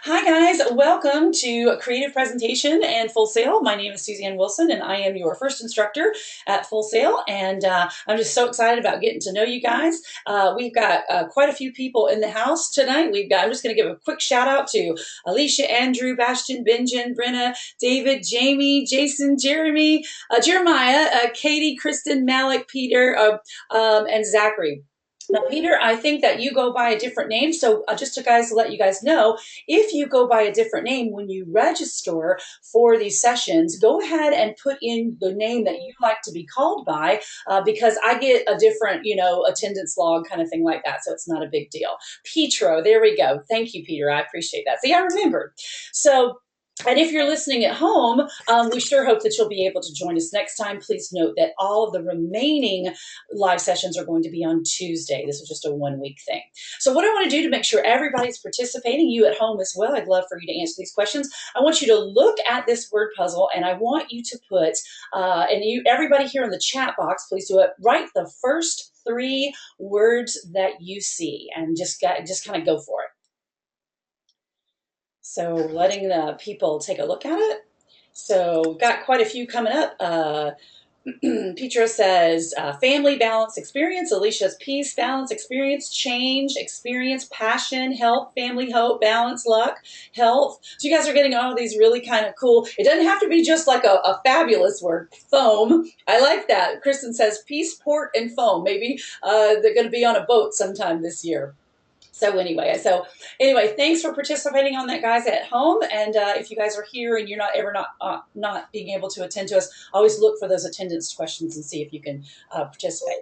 Hi guys, welcome to Creative Presentation and Full Sail. My name is Suzanne Wilson and I am your first instructor at Full Sail, and I'm just so excited about getting to know you guys. We've got quite a few people in the house tonight. I'm just going to give a quick shout out to Alicia, Andrew, Bastion, Benjen, Brenna, David, Jamie, Jason, Jeremy, Jeremiah, Katie, Kristen, Malik, Peter, and Zachary. Now, Peter, I think that you go by a different name. So just to let you guys know, if you go by a different name when you register for these sessions, go ahead and put in the name that you like to be called by, because I get a different, attendance log kind of thing like that. So it's not a big deal. Petro, there we go. Thank you, Peter. I appreciate that. See, I remembered. So, and if you're listening at home, we sure hope that you'll be able to join us next time. Please note that all of the remaining live sessions are going to be on Tuesday. This is just a 1 week thing. So what I want to do to make sure everybody's participating, you at home as well, I'd love for you to answer these questions. I want you to look at this word puzzle, and I want you to put, everybody here in the chat box, please do it. Write the first 3 words that you see, and just kind of go for it. So letting the people take a look at it. So got quite a few coming up. Petra says family, balance, experience. Alicia's peace, balance, experience, change, experience, passion, health, family, hope, balance, luck, health. So you guys are getting all of these really kind of cool. It doesn't have to be just like a fabulous word. Foam. I like that. Kristen says peace, port, and foam. Maybe they're going to be on a boat sometime this year. So anyway, thanks for participating on that, guys, at home. And if you guys are here and you're not being able to attend to us, always look for those attendance questions and see if you can participate.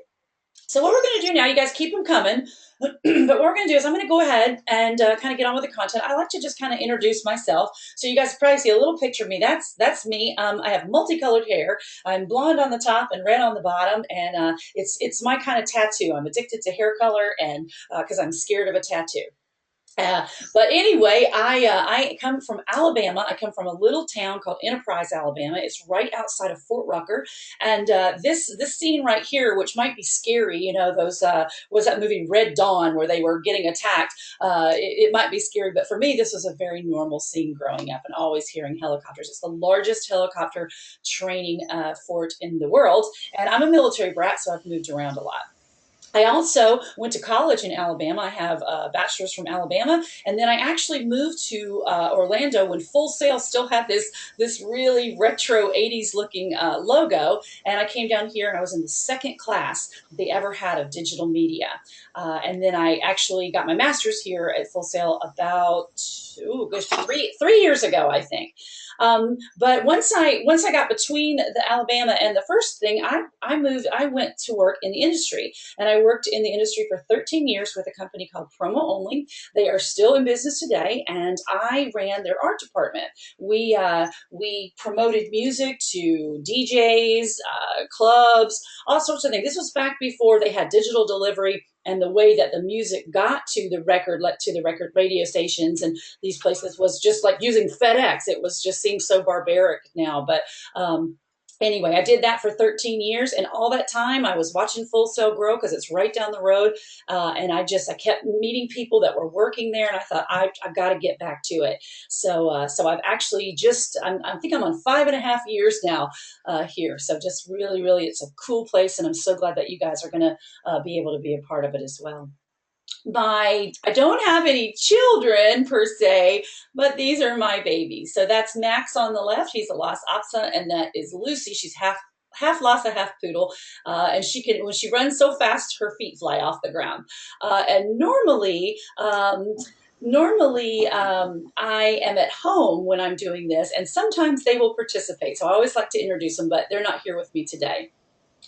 So what we're going to do now, you guys keep them coming, but what we're going to do is I'm going to go ahead and kind of get on with the content. I like to just kind of introduce myself. So you guys probably see a little picture of me. That's me. I have multicolored hair. I'm blonde on the top and red on the bottom, and it's my kind of tattoo. I'm addicted to hair color, and because I'm scared of a tattoo. But anyway, I come from Alabama. I come from a little town called Enterprise, Alabama. It's right outside of Fort Rucker, and this scene right here, which might be scary, those was that movie Red Dawn where they were getting attacked. It might be scary, but for me, this was a very normal scene growing up and always hearing helicopters. It's the largest helicopter training fort in the world, and I'm a military brat, so I've moved around a lot. I also went to college in Alabama. I have a bachelor's from Alabama, and then I actually moved to Orlando when Full Sail still had this really retro '80s looking logo. And I came down here, and I was in the second class they ever had of digital media. And then I actually got my master's here at Full Sail about 3 years ago, I think. But once I got between the Alabama and the first thing, I went to work in the industry, and I worked in the industry for 13 years with a company called Promo Only. They are still in business today, and I ran their art department. We promoted music to DJs, clubs, all sorts of things. This was back before they had digital delivery, and the way that the music got to the record radio stations and these places was just like using FedEx. It was just seems so barbaric now, but anyway, I did that for 13 years, and all that time I was watching Full Sail grow because it's right down the road, and I kept meeting people that were working there, and I thought I've got to get back to it. So I've actually I think I'm on 5.5 years now here. So just really, really, it's a cool place, and I'm so glad that you guys are going to be able to be a part of it as well. I don't have any children per se, but these are my babies. So that's Max on the left. He's a Lhasa Apso, and that is Lucy. She's half Lhasa, half poodle, and when she runs so fast, her feet fly off the ground. And normally, I am at home when I'm doing this, and sometimes they will participate. So I always like to introduce them, but they're not here with me today.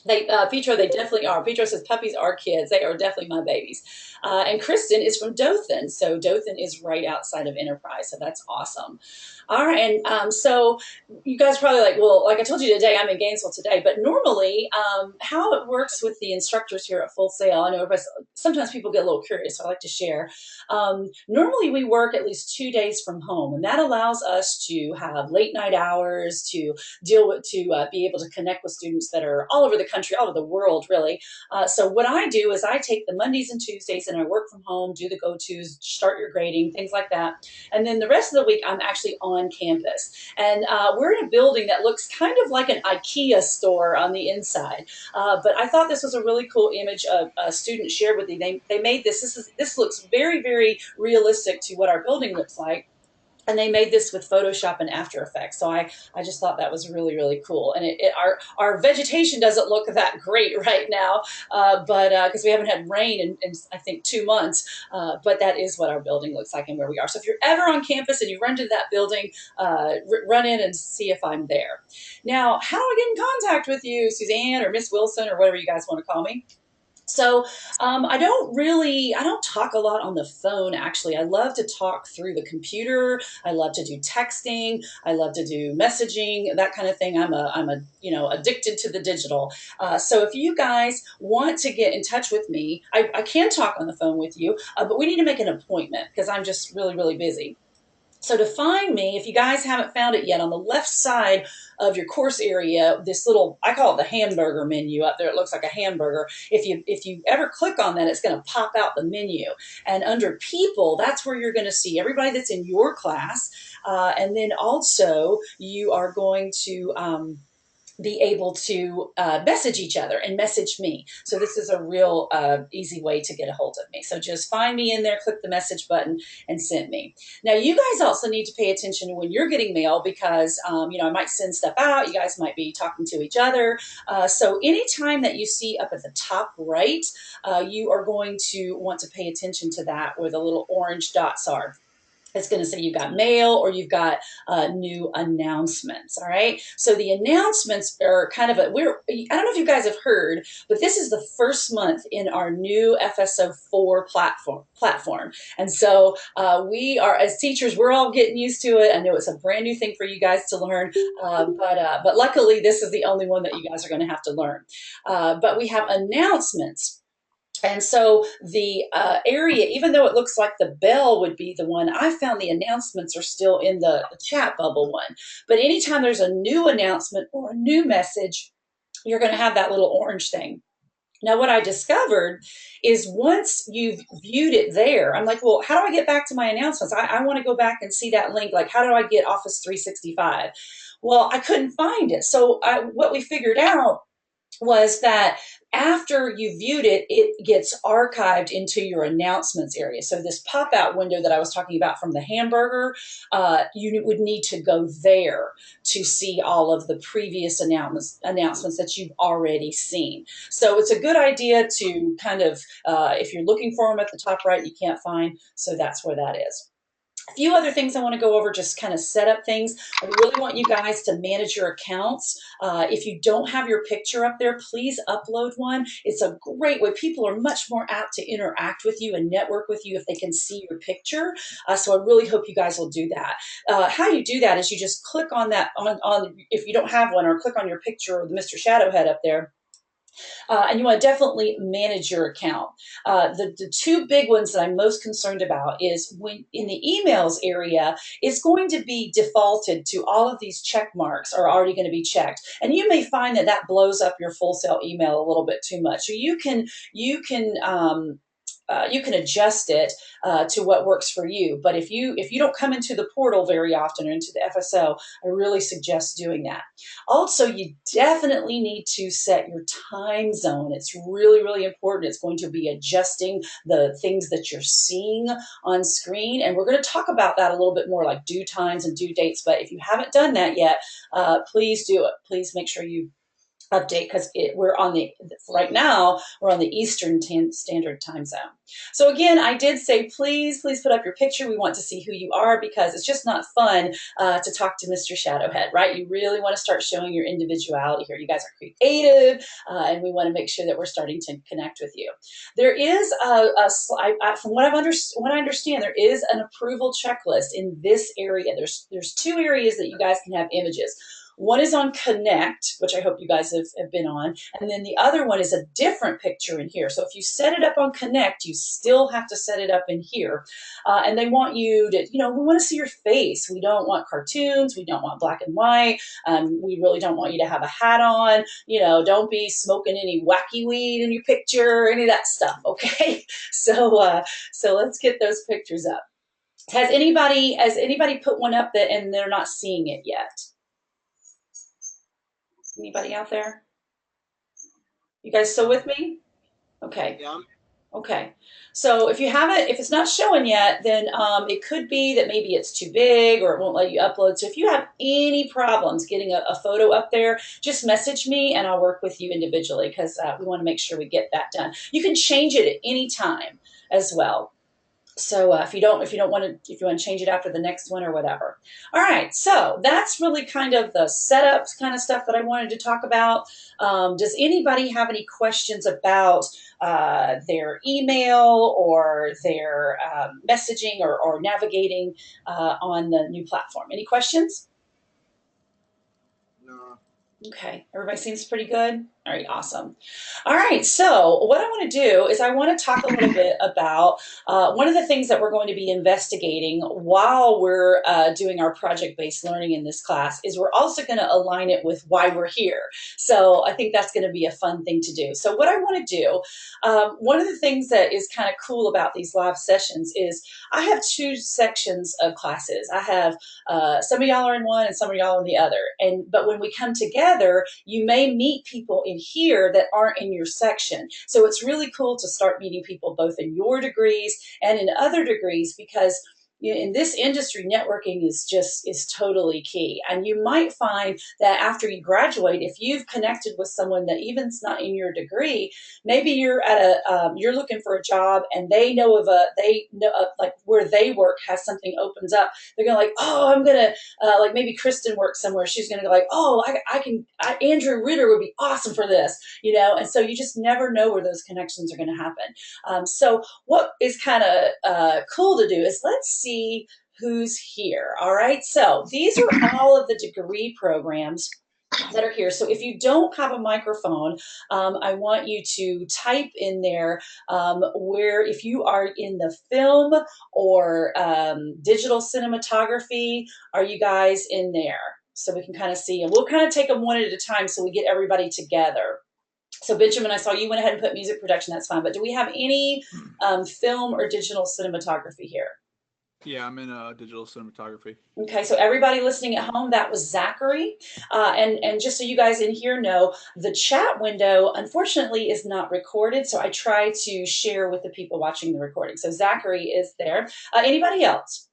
Petro, they definitely are. Petro says puppies are kids. They are definitely my babies. And Kristen is from Dothan. So Dothan is right outside of Enterprise. So that's awesome. All right. And so you guys are probably like, well, like I told you today, I'm in Gainesville today. But normally, how it works with the instructors here at Full Sail, I know sometimes people get a little curious, so I like to share. Normally, we work at least 2 days from home, and that allows us to have late night hours, to be able to connect with students that are all over the country, all over the world, really. So what I do is I take the Mondays and Tuesdays and I work from home, do the go-tos, start your grading, things like that. And then the rest of the week, I'm actually on campus. And we're in a building that looks kind of like an IKEA store on the inside. But I thought this was a really cool image a student shared with me. They made this. This looks very, very realistic to what our building looks like. And they made this with Photoshop and After Effects. So I just thought that was really, really cool. And our vegetation doesn't look that great right now, but because we haven't had rain in I think 2 months. But that is what our building looks like and where we are. So if you're ever on campus and you run to that building, run in and see if I'm there. Now, how do I get in contact with you, Suzanne or Miss Wilson or whatever you guys want to call me? So I don't talk a lot on the phone. Actually, I love to talk through the computer. I love to do texting. I love to do messaging, that kind of thing. I'm a addicted to the digital. So if you guys want to get in touch with me, I can talk on the phone with you, but we need to make an appointment because I'm just really, really busy. So to find me, if you guys haven't found it yet, on the left side of your course area, this little, I call it the hamburger menu up there. It looks like a hamburger. If you ever click on that, it's going to pop out the menu. And under people, that's where you're going to see everybody that's in your class. And then also you are going to be able to message each other and message me. So this is a real easy way to get a hold of me. So just find me in there, click the message button, and send me. Now, you guys also need to pay attention when you're getting mail because, I might send stuff out. You guys might be talking to each other. So anytime that you see up at the top right, you are going to want to pay attention to that where the little orange dots are. It's going to say you've got mail or you've got new announcements. All right. So the announcements are kind of I don't know if you guys have heard, but this is the first month in our new FSO4 platform. And so we are, as teachers, we're all getting used to it. I know it's a brand new thing for you guys to learn, but luckily this is the only one that you guys are going to have to learn. But we have announcements. And so the area, even though it looks like the bell would be the one, I found the announcements are still in the chat bubble one. But anytime there's a new announcement or a new message, you're going to have that little orange thing. Now, what I discovered is once you've viewed it there, I'm like, well, how do I get back to my announcements? I want to go back and see that link. Like, how do I get Office 365? Well, I couldn't find it. So what we figured out was that after you viewed it, it gets archived into your announcements area. So this pop-out window that I was talking about from the hamburger, you would need to go there to see all of the previous announcements that you've already seen. So it's a good idea to kind of, if you're looking for them at the top right, you can't find, so that's where that is. A few other things I want to go over, just kind of set up things. I really want you guys to manage your accounts. If you don't have your picture up there, please upload one. It's a great way. People are much more apt to interact with you and network with you if they can see your picture. So I really hope you guys will do that. How you do that is you just click on that, if you don't have one, or click on your picture or the Mr. Shadowhead up there. And you want to definitely manage your account. The two big ones that I'm most concerned about is when in the emails area, it's going to be defaulted to all of these check marks are already going to be checked. And you may find that that blows up your Full Sail email a little bit too much. So you can adjust it to what works for you. But if you don't come into the portal very often or into the FSO, I really suggest doing that. Also, you definitely need to set your time zone. It's really, really important. It's going to be adjusting the things that you're seeing on screen. And we're going to talk about that a little bit more, like due times and due dates. But if you haven't done that yet, please do it. Please make sure you update because right now we're on the Eastern Standard Time Zone. So again, I did say please put up your picture. We want to see who you are because it's just not fun to talk to Mr. Shadowhead, right? You really want to start showing your individuality here. You guys are creative, and we want to make sure that we're starting to connect with you. There is from what I understand, there is an approval checklist in this area. There's two areas that you guys can have images. One is on Connect, which I hope you guys have been on. And then the other one is a different picture in here. So if you set it up on Connect, you still have to set it up in here. And they want you to, we want to see your face. We don't want cartoons. We don't want black and white. We really don't want you to have a hat on. Don't be smoking any wacky weed in your picture, any of that stuff. Okay. So let's get those pictures up. Has anybody put one up that and they're not seeing it yet? Anybody out there? You guys still with me? Okay. Yeah. Okay. So if it's not showing yet, then it could be that maybe it's too big or it won't let you upload. So if you have any problems getting a photo up there, just message me and I'll work with you individually because we want to make sure we get that done. You can change it at any time as well. So if you want to change it after the next one or whatever. All right, so that's really kind of the setup kind of stuff that I wanted to talk about. Does anybody have any questions about their email or their messaging or navigating on the new platform? Any questions? No. Okay, everybody seems pretty good. All right, awesome. All right, so what I want to do is I want to talk a little bit about one of the things that we're going to be investigating while we're doing our project-based learning in this class is we're also going to align it with why we're here. So I think that's going to be a fun thing to do. So what I want to do, one of the things that is kind of cool about these live sessions is I have two sections of classes. I have some of y'all are in one and some of y'all are in the other. But when we come together, you may meet people in here that aren't in your section. So it's really cool to start meeting people both in your degrees and in other degrees because in this industry, networking is totally key. And you might find that after you graduate, if you've connected with someone that even's not in your degree, maybe you're at you're looking for a job and they know like where they work has something opens up. They're gonna like, oh, I'm gonna like maybe Kristen works somewhere. She's gonna go like, oh, Andrew Ritter would be awesome for this, And so you just never know where those connections are going to happen. So what is kind of cool to do is let's see who's here. All right. So these are all of the degree programs that are here. So if you don't have a microphone, I want you to type in there where if you are in the film or digital cinematography, are you guys in there? So we can kind of see, and we'll kind of take them one at a time so we get everybody together. So Benjamin, I saw you went ahead and put music production. That's fine. But do we have any film or digital cinematography here? Yeah, I'm in digital cinematography. Okay, so everybody listening at home, that was Zachary. And just so you guys in here know, the chat window, unfortunately, is not recorded. So I try to share with the people watching the recording. So Zachary is there. Anybody else?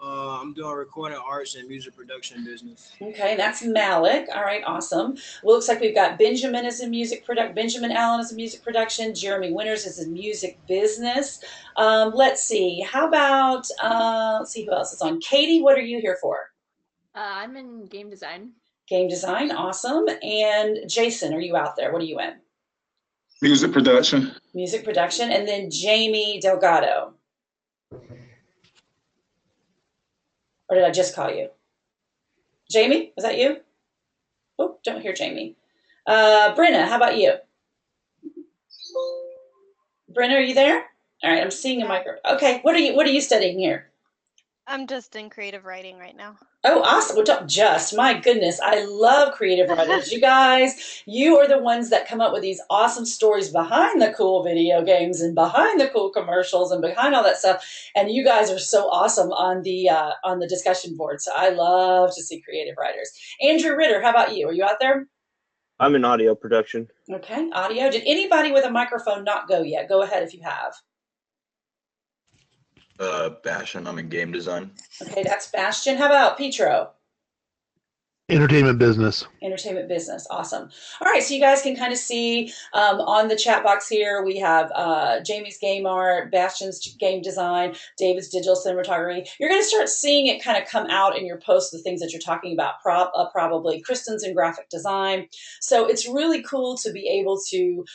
I'm doing recording arts and music production business. Okay, that's Malik. All right, awesome. Well, looks like we've got Benjamin as in music production, Benjamin Allen as a music production, Jeremy Winters is in music business. Let's see. How about let's see who else is on. Katie, what are you here for? I'm in game design. Game design, awesome. And Jason, are you out there? What are you in? Music production. Music production, and then Jamie Delgado. Or did I just call you? Jamie, is that you? Oh, don't hear Jamie. Brenna, how about you? Brenna, are you there? All right, I'm seeing a micro. Okay, what are you studying here? I'm just in creative writing right now. Oh, awesome. Well, don't just, my goodness, I love creative writers. You guys, you are the ones that come up with these awesome stories behind the cool video games and behind the cool commercials and behind all that stuff. And you guys are so awesome on the discussion board. So I love to see creative writers. Andrew Ritter, how about you? Are you out there? I'm in audio production. Okay, audio. Did anybody with a microphone not go yet? Go ahead if you have. Bastion, I'm in game design. Okay, that's Bastion. How about Petro? Entertainment business. Entertainment business. Awesome. All right, so you guys can kind of see on the chat box here, we have Jamie's game art, Bastion's game design, David's digital cinematography. You're going to start seeing it kind of come out in your posts, the things that you're talking about, probably. Kristen's in graphic design. So it's really cool to be able to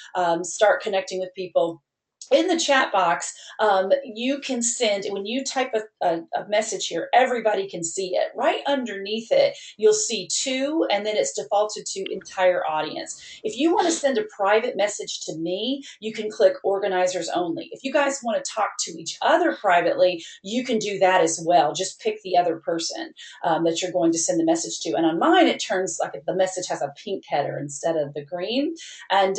start connecting with people in the chat box, you can send, when you type a message here, everybody can see it. Right underneath it, you'll see two, and then it's defaulted to entire audience. If you want to send a private message to me, you can click organizers only. If you guys want to talk to each other privately, you can do that as well. Just pick the other person that you're going to send the message to. And on mine, it turns like the message has a pink header instead of the green. And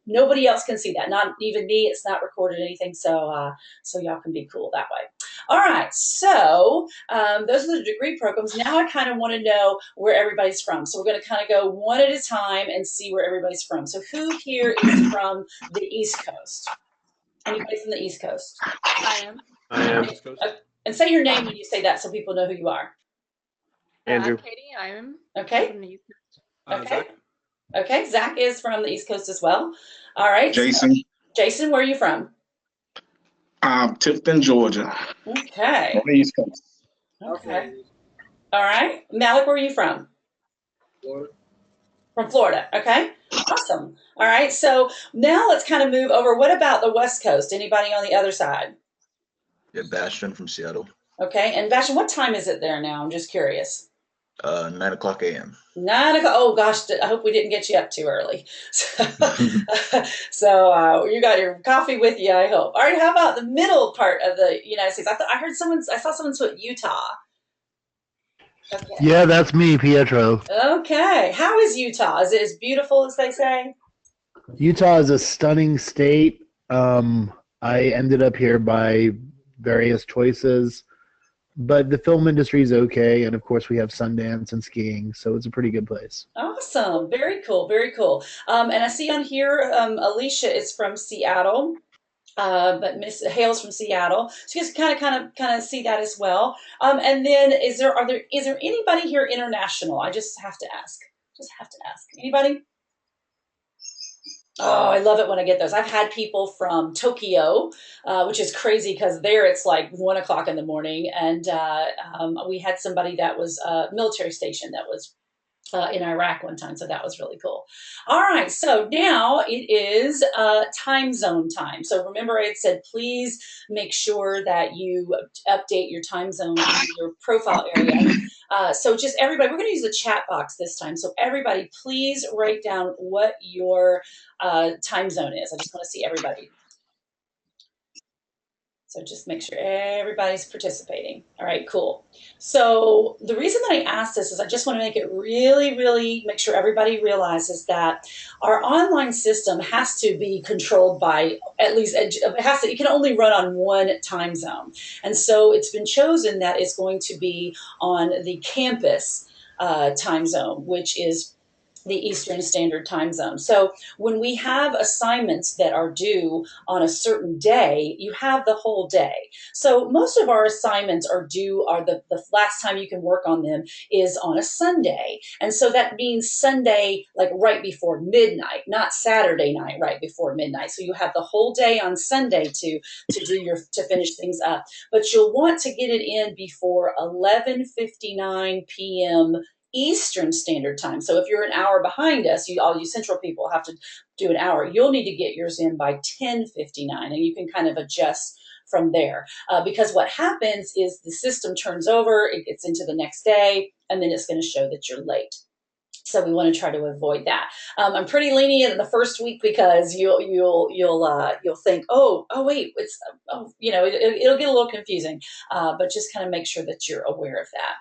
nobody else can see that, not even me. It's not recorded anything, so y'all can be cool that way. All right, so those are the degree programs. Now I kind of want to know where everybody's from. So we're going to kind of go one at a time and see where everybody's from. So who here is from the East Coast? Anybody from the East Coast? I am. I am. East Coast. And say your name when you say that so people know who you are. Andrew. I'm Katie. I am Okay. from the East Coast. Okay. Zach. Okay, Zach is from the East Coast as well. All right. Jason, Jason, where are you from? Tifton, Georgia. Okay. On the East Coast. Okay. All right. Malik, where are you from? Florida. From Florida. Okay. Awesome. All right. So now let's kind of move over. What about the West Coast? Anybody on the other side? Yeah, Bastion from Seattle. Okay. And Bastion, what time is it there now? I'm just curious. 9 o'clock a.m. 9 o'clock. Oh gosh, I hope we didn't get you up too early. So you got your coffee with you, I hope. All right. How about the middle part of the United States? I saw someone put Utah. Okay. Yeah, that's me, Pietro. Okay. How is Utah? Is it as beautiful as they say? Utah is a stunning state. I ended up here by various choices, but the film industry is okay, and of course we have Sundance and skiing, so it's a pretty good place. Awesome. Very cool. Very cool. And I see on here, Alicia is from Seattle. But Miss Hale's from Seattle, so you guys kind of see that as well. And then is there anybody here international? I just have to ask. Anybody? Oh, I love it when I get those. I've had people from Tokyo, which is crazy because there it's like 1 o'clock in the morning, and we had somebody that was a military station that was in Iraq one time, so that was really cool. All right, so now it is time zone time. So remember I had said please make sure that you update your time zone in your profile area. So just everybody, we're going to use the chat box this time. So everybody, please write down what your time zone is. I just want to see everybody. So just make sure everybody's participating. All right, cool. So the reason that I asked this is I just want to make it really, really make sure everybody realizes that our online system has to be controlled by at least, it can only run on one time zone. And so it's been chosen that it's going to be on the campus time zone, which is the Eastern Standard Time Zone. So when we have assignments that are due on a certain day, you have the whole day. So most of our assignments are due, the last time you can work on them is on a Sunday. And so that means Sunday, like right before midnight, not Saturday night, right before midnight. So you have the whole day on Sunday to finish things up. But you'll want to get it in before 11:59 p.m. Eastern Standard Time. So if you're an hour behind us, all you Central people have to do an hour. You'll need to get yours in by 10:59, and you can kind of adjust from there. Because what happens is the system turns over, it gets into the next day, and then it's going to show that you're late. So we want to try to avoid that. I'm pretty lenient in the first week because you'll think, oh wait, it'll get a little confusing. But just kind of make sure that you're aware of that.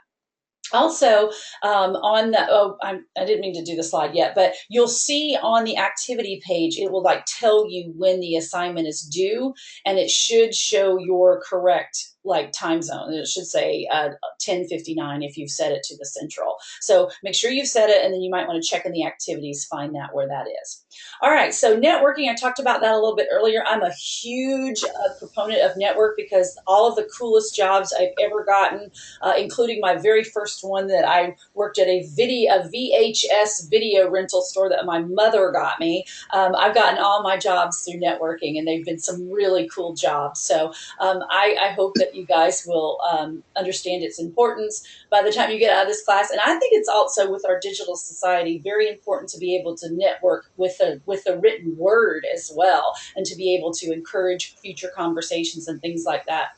Also, I didn't mean to do the slide yet, but you'll see on the activity page, it will like tell you when the assignment is due, and it should show your correct time zone. It should say 10:59 if you've set it to the central. So make sure you've set it, and then you might want to check in the activities, find that where that is. All right, so networking, I talked about that a little bit earlier. I'm a huge proponent of network because all of the coolest jobs I've ever gotten, including my very first one that I worked at a VHS video rental store that my mother got me. I've gotten all my jobs through networking, and they've been some really cool jobs. So I hope that that you guys will understand its importance by the time you get out of this class. And I think it's also with our digital society very important to be able to network with the written word as well, and to be able to encourage future conversations and things like that.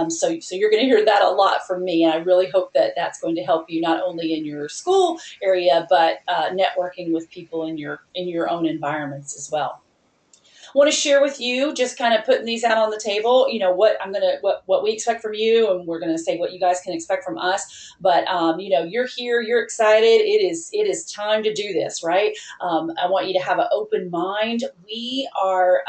So you're going to hear that a lot from me, and I really hope that that's going to help you not only in your school area, but networking with people in your own environments as well. Want to share with you, just kind of putting these out on the table, what we expect from you, and we're gonna say what you guys can expect from us. But you're here, you're excited. It is time to do this, right? I want you to have an open mind. We are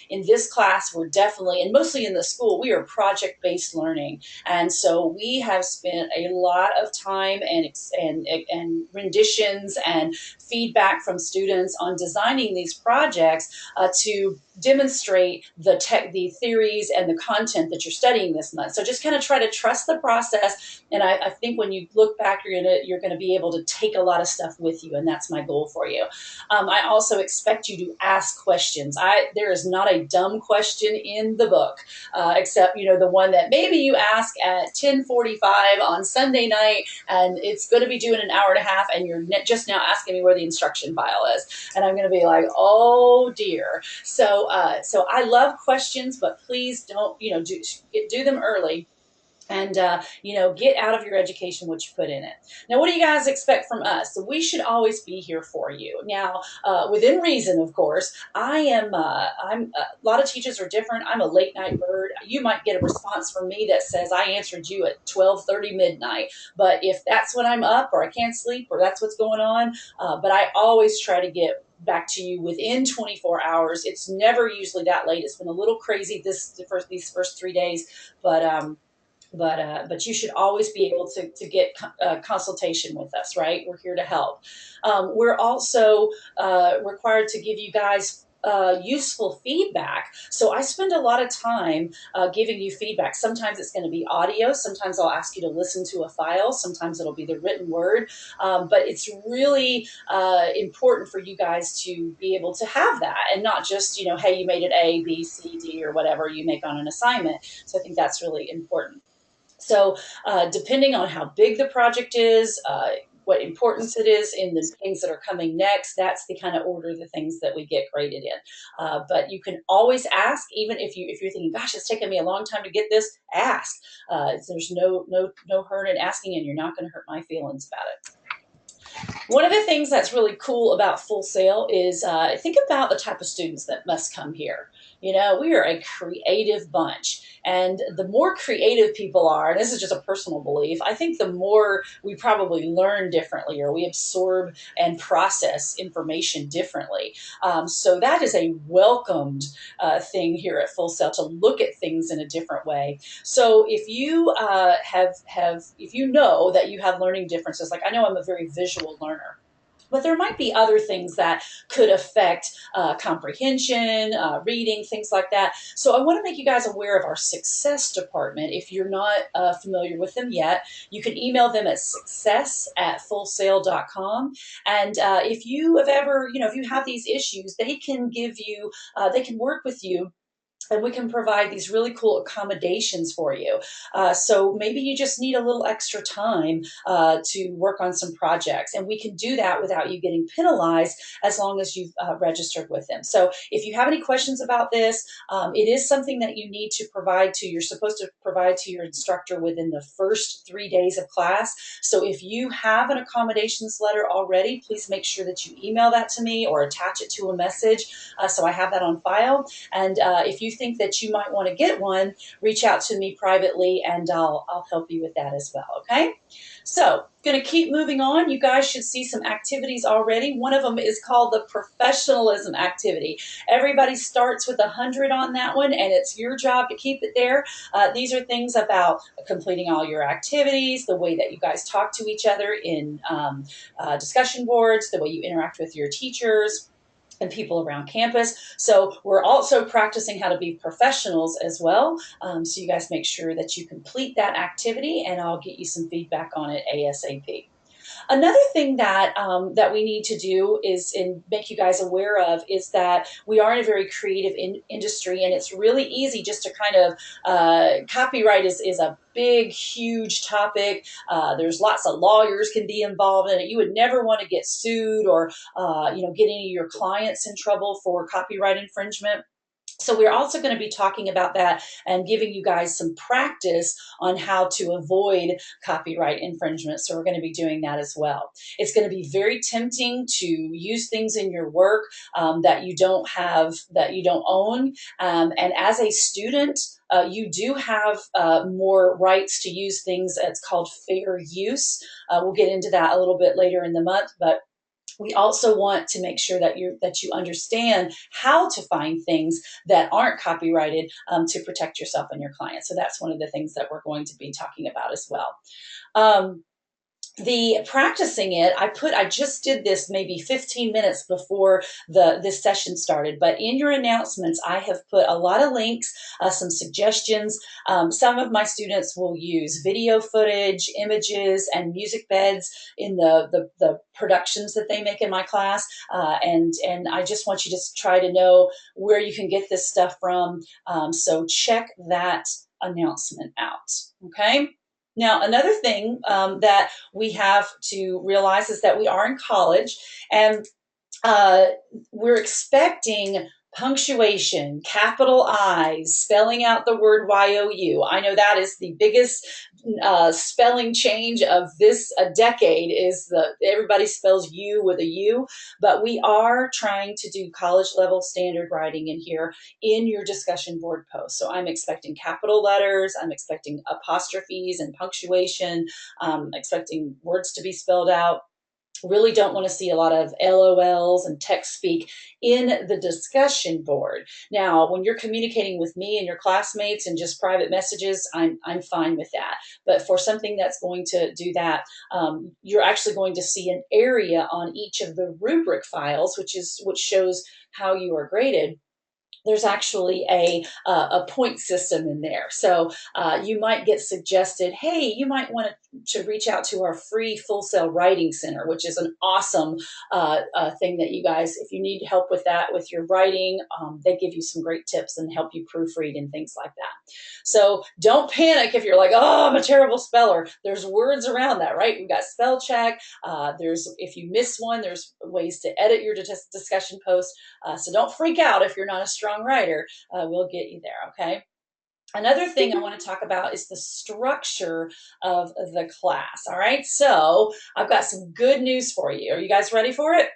in this class, we're definitely, and mostly in the school, we are project-based learning, and so we have spent a lot of time and renditions and feedback from students on designing these projects to demonstrate the theories and the content that you're studying this month. So just kind of try to trust the process, and I think when you look back, you're gonna be able to take a lot of stuff with you, and that's my goal for you. I also expect you to ask questions. There is not a dumb question in the book, except the one that maybe you ask at 10:45 on Sunday night, and it's going to be due in an hour and a half, and you're just now asking me where the instruction file is, and I'm going to be like, oh dear. So I love questions, but please don't do them early. And, get out of your education what you put in it. Now, what do you guys expect from us? So we should always be here for you. Now, within reason, of course. I'm a lot of teachers are different. I'm a late night bird. You might get a response from me that says I answered you at 12:30 midnight. But if that's when I'm up, or I can't sleep, or that's what's going on, but I always try to get back to you within 24 hours. It's never usually that late. It's been a little crazy these first 3 days, but you should always be able to get consultation with us, right? We're here to help. We're also required to give you guys useful feedback. So I spend a lot of time giving you feedback. Sometimes it's going to be audio. Sometimes I'll ask you to listen to a file. Sometimes it'll be the written word. But it's really important for you guys to be able to have that, and not just, hey, you made it A, B, C, D, or whatever you make on an assignment. So I think that's really important. So depending on how big the project is, what importance it is in the things that are coming next, that's the kind of order of the things that we get graded in. But you can always ask, even if you're thinking, gosh, it's taken me a long time to get this, ask. There's no hurt in asking, and you're not going to hurt my feelings about it. One of the things that's really cool about Full Sail is think about the type of students that must come here. We are a creative bunch. And the more creative people are, and this is just a personal belief, I think the more we probably learn differently, or we absorb and process information differently. So that is a welcomed thing here at Full Sail, to look at things in a different way. So if you if you know that you have learning differences, like I know I'm a very visual learner, but there might be other things that could affect comprehension, reading, things like that. So I want to make you guys aware of our Success Department. If you're not familiar with them yet, you can email them at success@fullsail.com. And if you have ever, if you have these issues, they can give you, they can work with you, and we can provide these really cool accommodations for you. So maybe you just need a little extra time to work on some projects, and we can do that without you getting penalized, as long as you've registered with them. So if you have any questions about this, it is something that you need to you're supposed to provide to your instructor within the first 3 days of class. So if you have an accommodations letter already, please make sure that you email that to me or attach it to a message, so I have that on file. And if you think that you might want to get one, reach out to me privately, and I'll help you with that as well, okay? So, going to keep moving on. You guys should see some activities already. One of them is called the professionalism activity. Everybody starts with 100 on that one, and it's your job to keep it there. These are things about completing all your activities, the way that you guys talk to each other in discussion boards, the way you interact with your teachers and people around campus. So we're also practicing how to be professionals as well. So you guys make sure that you complete that activity, and I'll get you some feedback on it ASAP. Another thing that that we need to do is and make you guys aware of is that we are in a very creative industry, and it's really easy just to kind of copyright is a big, huge topic. There's lots of lawyers can be involved in it. You would never want to get sued or get any of your clients in trouble for copyright infringement. So we're also going to be talking about that and giving you guys some practice on how to avoid copyright infringement. So we're going to be doing that as well. It's going to be very tempting to use things in your work that you don't have, that you don't own. And as a student, you do have more rights to use things. It's called fair use. We'll get into that a little bit later in the month, but we also want to make sure that you understand how to find things that aren't copyrighted to protect yourself and your clients. So that's one of the things that we're going to be talking about as well. The practicing it, I just did this maybe 15 minutes before this session started, but in your announcements, I have put a lot of links, some suggestions. Some of my students will use video footage, images, and music beds in the productions that they make in my class. And I just want you to try to know where you can get this stuff from. So check that announcement out, okay? Now, another thing that we have to realize is that we are in college, and we're expecting punctuation, capital I's, spelling out the word Y-O-U. I know that is the biggest spelling change of this decade is everybody spells you with a U, but we are trying to do college level standard writing in here in your discussion board post. So I'm expecting capital letters, I'm expecting apostrophes and punctuation, expecting words to be spelled out. Really don't want to see a lot of LOLs and text speak in the discussion board. Now, when you're communicating with me and your classmates and just private messages, I'm fine with that. But for something that's going to do that, you're actually going to see an area on each of the rubric files, which shows how you are graded. There's actually a point system in there. So you might get suggested, hey, you might want to reach out to our free Full Sail Writing Center, which is an awesome thing that you guys, if you need help with that, with your writing, they give you some great tips and help you proofread and things like that. So don't panic if you're like, oh, I'm a terrible speller. There's words around that, right? We've got spell check. If you miss one, there's ways to edit your discussion post. So don't freak out if you're not a strong writer. We'll get you there, okay? Another thing I want to talk about is the structure of the class, all right? So I've got some good news for you. Are you guys ready for it?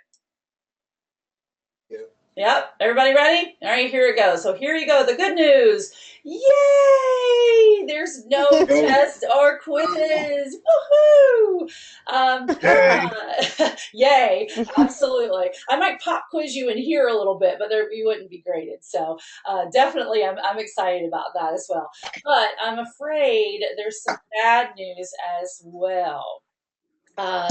Yep, everybody ready? All right, here it goes. So here you go, the good news. Yay! There's no test or quiz. Woohoo! Yay, absolutely. I might pop quiz you in here a little bit, but you wouldn't be graded. So definitely I'm excited about that as well. But I'm afraid there's some bad news as well.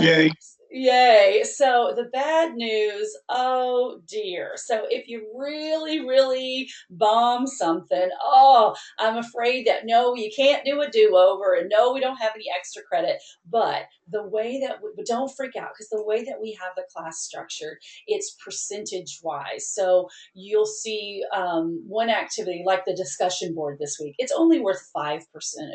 Yay. Yay. So the bad news, oh dear. So if you really, really bomb something, I'm afraid that no, you can't do a do-over, and no, we don't have any extra credit. But the way that, but don't freak out, because the way that we have the class structured, it's percentage-wise. So you'll see one activity like the discussion board this week, it's only worth 5%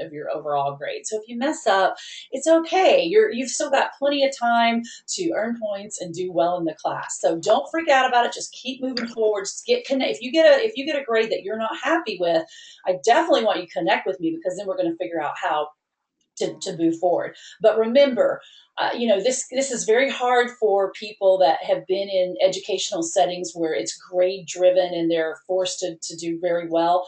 of your overall grade. So if you mess up, it's okay. You've still got plenty of time to earn points and do well in the class. So don't freak out about it. Just keep moving forward. Just get connect. If you get a grade that you're not happy with, I definitely want you to connect with me, because then we're going to figure out how to move forward. But remember, this is very hard for people that have been in educational settings where it's grade driven and they're forced to do very well.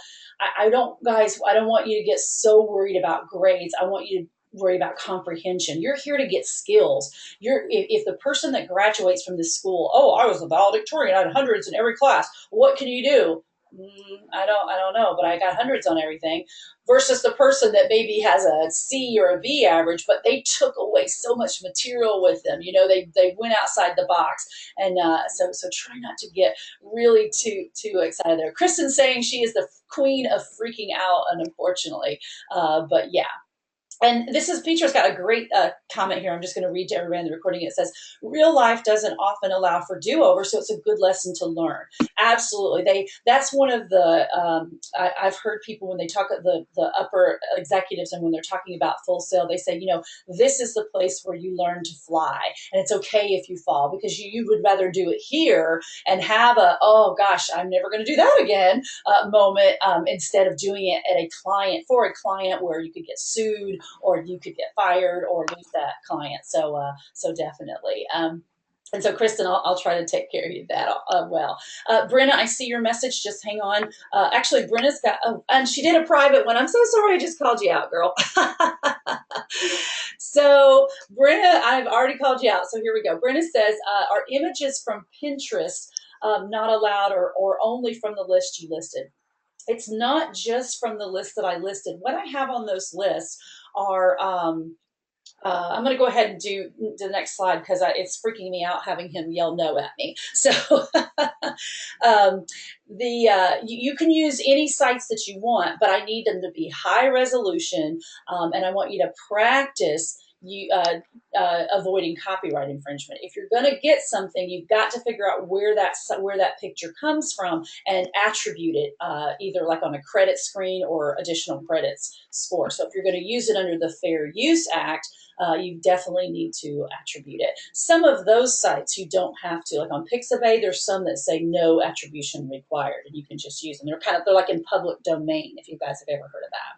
I don't want you to get so worried about grades. I want you to worry about comprehension. You're here to get skills. If the person that graduates from this school, I was a valedictorian, I had hundreds in every class, what can you do? I don't know, but I got hundreds on everything, versus the person that maybe has a C or a B average, but they took away so much material with them. They went outside the box. And so try not to get really too excited there. Kristen's saying she is the queen of freaking out, unfortunately. But yeah. And this is, Petra's got a great comment here. I'm just going to read to everybody in the recording. It says, real life doesn't often allow for do-over, so it's a good lesson to learn. Absolutely. That's one of the, I've heard people when they talk, the upper executives, and when they're talking about Full Sail, they say, this is the place where you learn to fly. And it's okay if you fall, because you would rather do it here and have a, oh gosh, I'm never going to do that again moment, instead of doing it at a client, for a client where you could get sued, or you could get fired or lose that client. So definitely. And so, Kristen, I'll try to take care of you that well. Brenna, I see your message. Just hang on. Actually, Brenna's got, and she did a private one. I'm so sorry I just called you out, girl. So, Brenna, I've already called you out. So here we go. Brenna says, are images from Pinterest not allowed, or only from the list you listed? It's not just from the list that I listed. What I have on those lists are, I'm going to go ahead and do the next slide, because it's freaking me out having him yell no at me. So you can use any sites that you want, but I need them to be high resolution, and I want you to practice avoiding copyright infringement. If you're going to get something, you've got to figure out where that picture comes from and attribute it, either like on a credit screen or additional credits score. So if you're going to use it under the Fair Use Act, you definitely need to attribute it. Some of those sites you don't have to, like on Pixabay, there's some that say no attribution required, and you can just use them. They're like in public domain, if you guys have ever heard of that.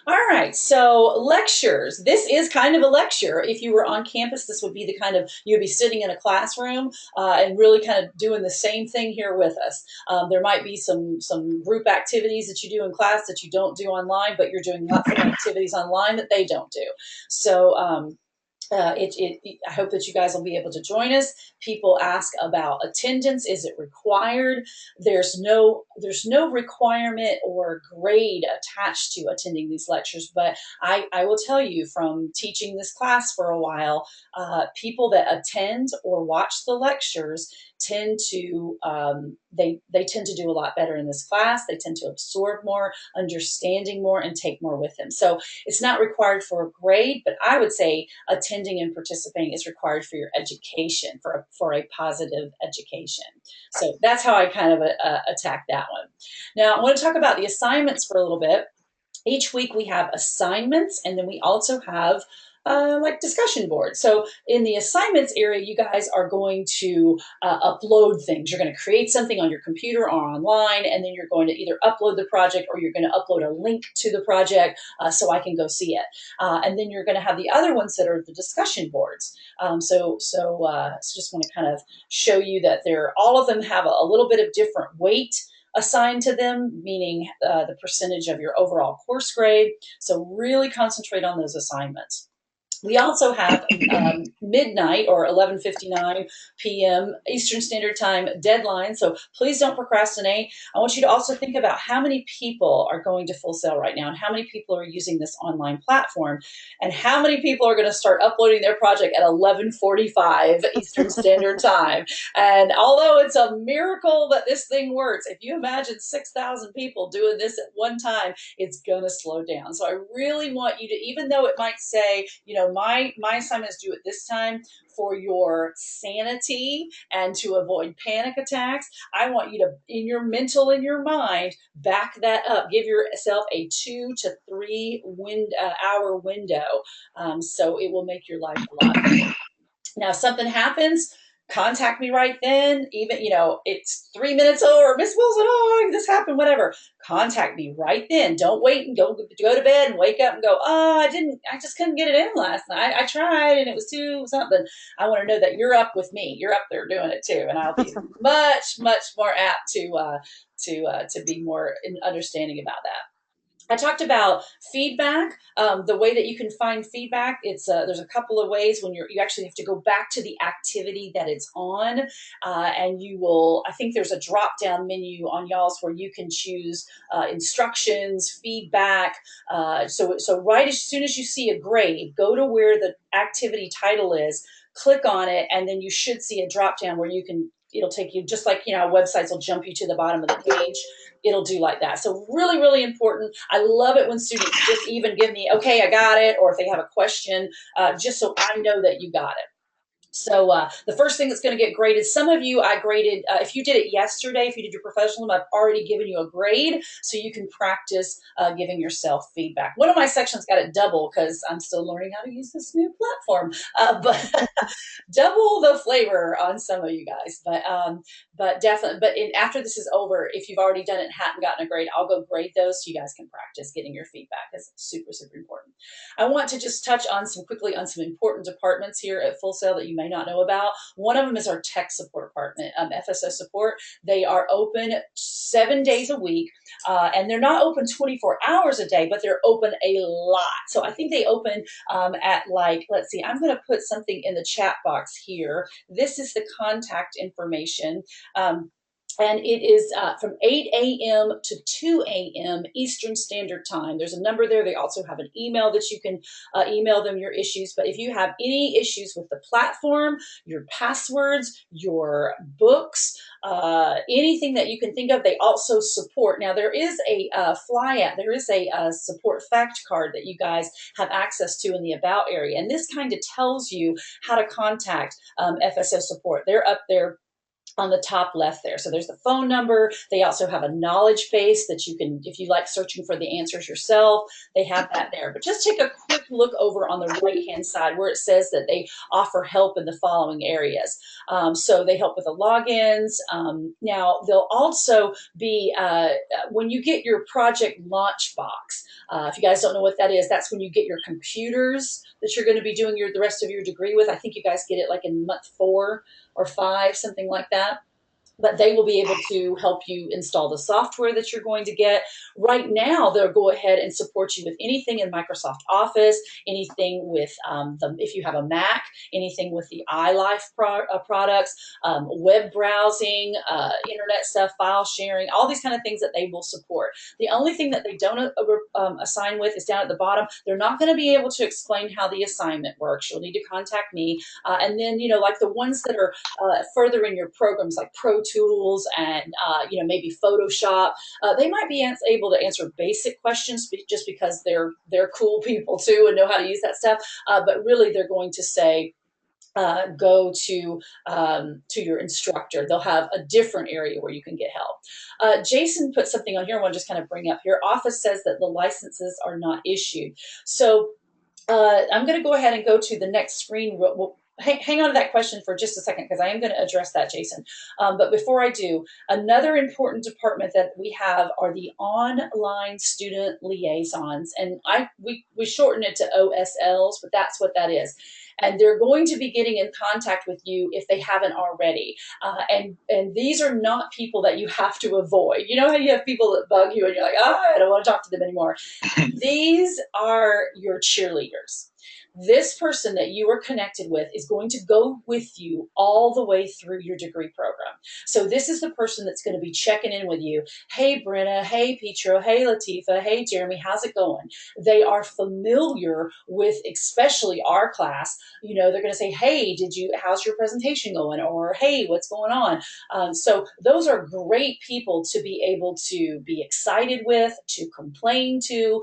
All right, so lectures. This is kind of a lecture. If you were on campus, this would be the kind of, you'd be sitting in a classroom and really kind of doing the same thing here with us. There might be some group activities that you do in class that you don't do online, but you're doing lots of activities online that they don't do. So I hope that you guys will be able to join us. People ask about attendance. Is it required? There's no requirement or grade attached to attending these lectures, but I will tell you from teaching this class for a while, people that attend or watch the lectures tend to they tend to do a lot better in this class. They tend to absorb more, understanding more, and take more with them. So it's not required for a grade, but I would say attending and participating is required for your education, for a positive education. So that's how I kind of attack that one. Now I want to talk about the assignments for a little bit. Each week we have assignments, and then we also have like discussion boards. So in the assignments area, you guys are going to upload things. You're going to create something on your computer or online, and then you're going to either upload the project or you're going to upload a link to the project so I can go see it. And then you're going to have the other ones that are the discussion boards. So just want to kind of show you that all of them have a little bit of different weight assigned to them, meaning the percentage of your overall course grade. So really concentrate on those assignments. We also have midnight or 11:59 p.m. Eastern Standard Time deadline, so please don't procrastinate. I want you to also think about how many people are going to Full Sail right now, and how many people are using this online platform, and how many people are going to start uploading their project at 11:45 Eastern Standard Time. And although it's a miracle that this thing works, if you imagine 6,000 people doing this at one time, it's going to slow down. So I really want you to, even though it might say, my assignment is due at this time, for your sanity and to avoid panic attacks, I want you to, in your mental, in your mind, back that up. Give yourself a 2 to 3 hour window, so it will make your life a lot better. Now, if something happens, contact me right then. Even, it's 3 minutes over, Miss Wilson, oh, this happened, whatever. Contact me right then. Don't wait and go to bed and wake up and go, oh, I just couldn't get it in last night. I tried and it was too something. I want to know that you're up with me. You're up there doing it too. And I'll be much, much more apt to be more understanding about that. I talked about feedback, the way that you can find feedback. There's a couple of ways. When you actually have to go back to the activity that it's on, and you will, I think there's a drop-down menu on y'all's where you can choose instructions, feedback. So right as soon as you see a grade, go to where the activity title is, click on it, and then you should see a drop-down where you can it'll take you just like, websites will jump you to the bottom of the page. It'll do like that. So really, really important. I love it when students just even give me, okay, I got it, or if they have a question, just so I know that you got it. So the first thing that's going to get graded, some of you I graded, if you did it yesterday, if you did your professionalism, I've already given you a grade so you can practice giving yourself feedback. One of my sections got it double because I'm still learning how to use this new platform, but double the flavor on some of you guys. But definitely, after this is over, if you've already done it and hadn't gotten a grade, I'll go grade those so you guys can practice getting your feedback. It's super, super important. I want to just touch on some important departments here at Full Sail that you may not know about. One of them is our tech support department, FSO support. They are open 7 days a week, and they're not open 24 hours a day, but they're open a lot. So I think they open at let's see, I'm going to put something in the chat box here. This is the contact information. And it is from 8 a.m. to 2 a.m. Eastern Standard Time. There's a number there. They also have an email that you can email them your issues. But if you have any issues with the platform, your passwords, your books, anything that you can think of, they also support. Now, there is a there is a support fact card that you guys have access to in the About area. And this kind of tells you how to contact FSO support. They're up there on the top left there. So there's the phone number. They also have a knowledge base that you can, if you like searching for the answers yourself, they have that there. But just take a quick look over on the right-hand side where it says that they offer help in the following areas. So they help with the logins. Now, they'll also be, when you get your project launch box, if you guys don't know what that is, that's when you get your computers that you're going to be doing the rest of your degree with. I think you guys get it like in month 4 or 5, something like that. But they will be able to help you install the software that you're going to get. Right now, they'll go ahead and support you with anything in Microsoft Office, anything with, if you have a Mac, anything with the iLife products, web browsing, internet stuff, file sharing, all these kind of things that they will support. The only thing that they don't assign with is down at the bottom. They're not going to be able to explain how the assignment works. You'll need to contact me. And then, like the ones that are further in your programs, like Pro Tools and maybe Photoshop, they might be able to answer basic questions just because they're cool people too and know how to use that stuff. But really, they're going to say, go to your instructor. They'll have a different area where you can get help. Jason put something on here I want to just kind of bring up here. Office says that the licenses are not issued. So I'm going to go ahead and go to the next screen. Hang on to that question for just a second because I am going to address that, Jason. But before I do, another important department that we have are the online student liaisons. And we shorten it to OSLs, but that's what that is. And they're going to be getting in contact with you if they haven't already. And these are not people that you have to avoid. You know how you have people that bug you and you're like, I don't want to talk to them anymore. These are your cheerleaders. This person that you are connected with is going to go with you all the way through your degree program. So this is the person that's going to be checking in with you. Hey, Brenna. Hey, Petro. Hey, Latifa. Hey, Jeremy. How's it going? They are familiar with especially our class. They're going to say, hey, how's your presentation going? Or, hey, what's going on? So those are great people to be able to be excited with, to complain to,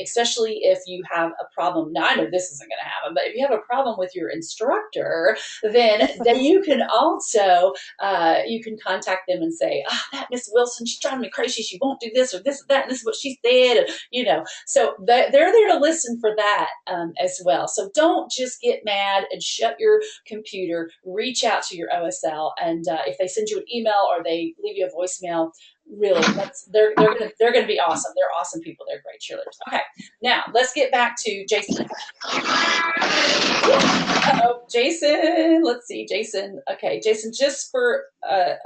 especially if you have a problem. Now, I know this isn't going to happen, but if you have a problem with your instructor, then you can also, you can contact them and say, that Miss Wilson, she's driving me crazy. She won't do this or this or that, and this is what she said. So they're there to listen for that as well. So don't just get mad and shut your computer. Reach out to your OSL, and if they send you an email or they leave you a voicemail, really, they're gonna be awesome. They're awesome people. They're great cheerleaders. Okay, now let's get back to Jason. Jason. Let's see, Jason. Okay, Jason. Just for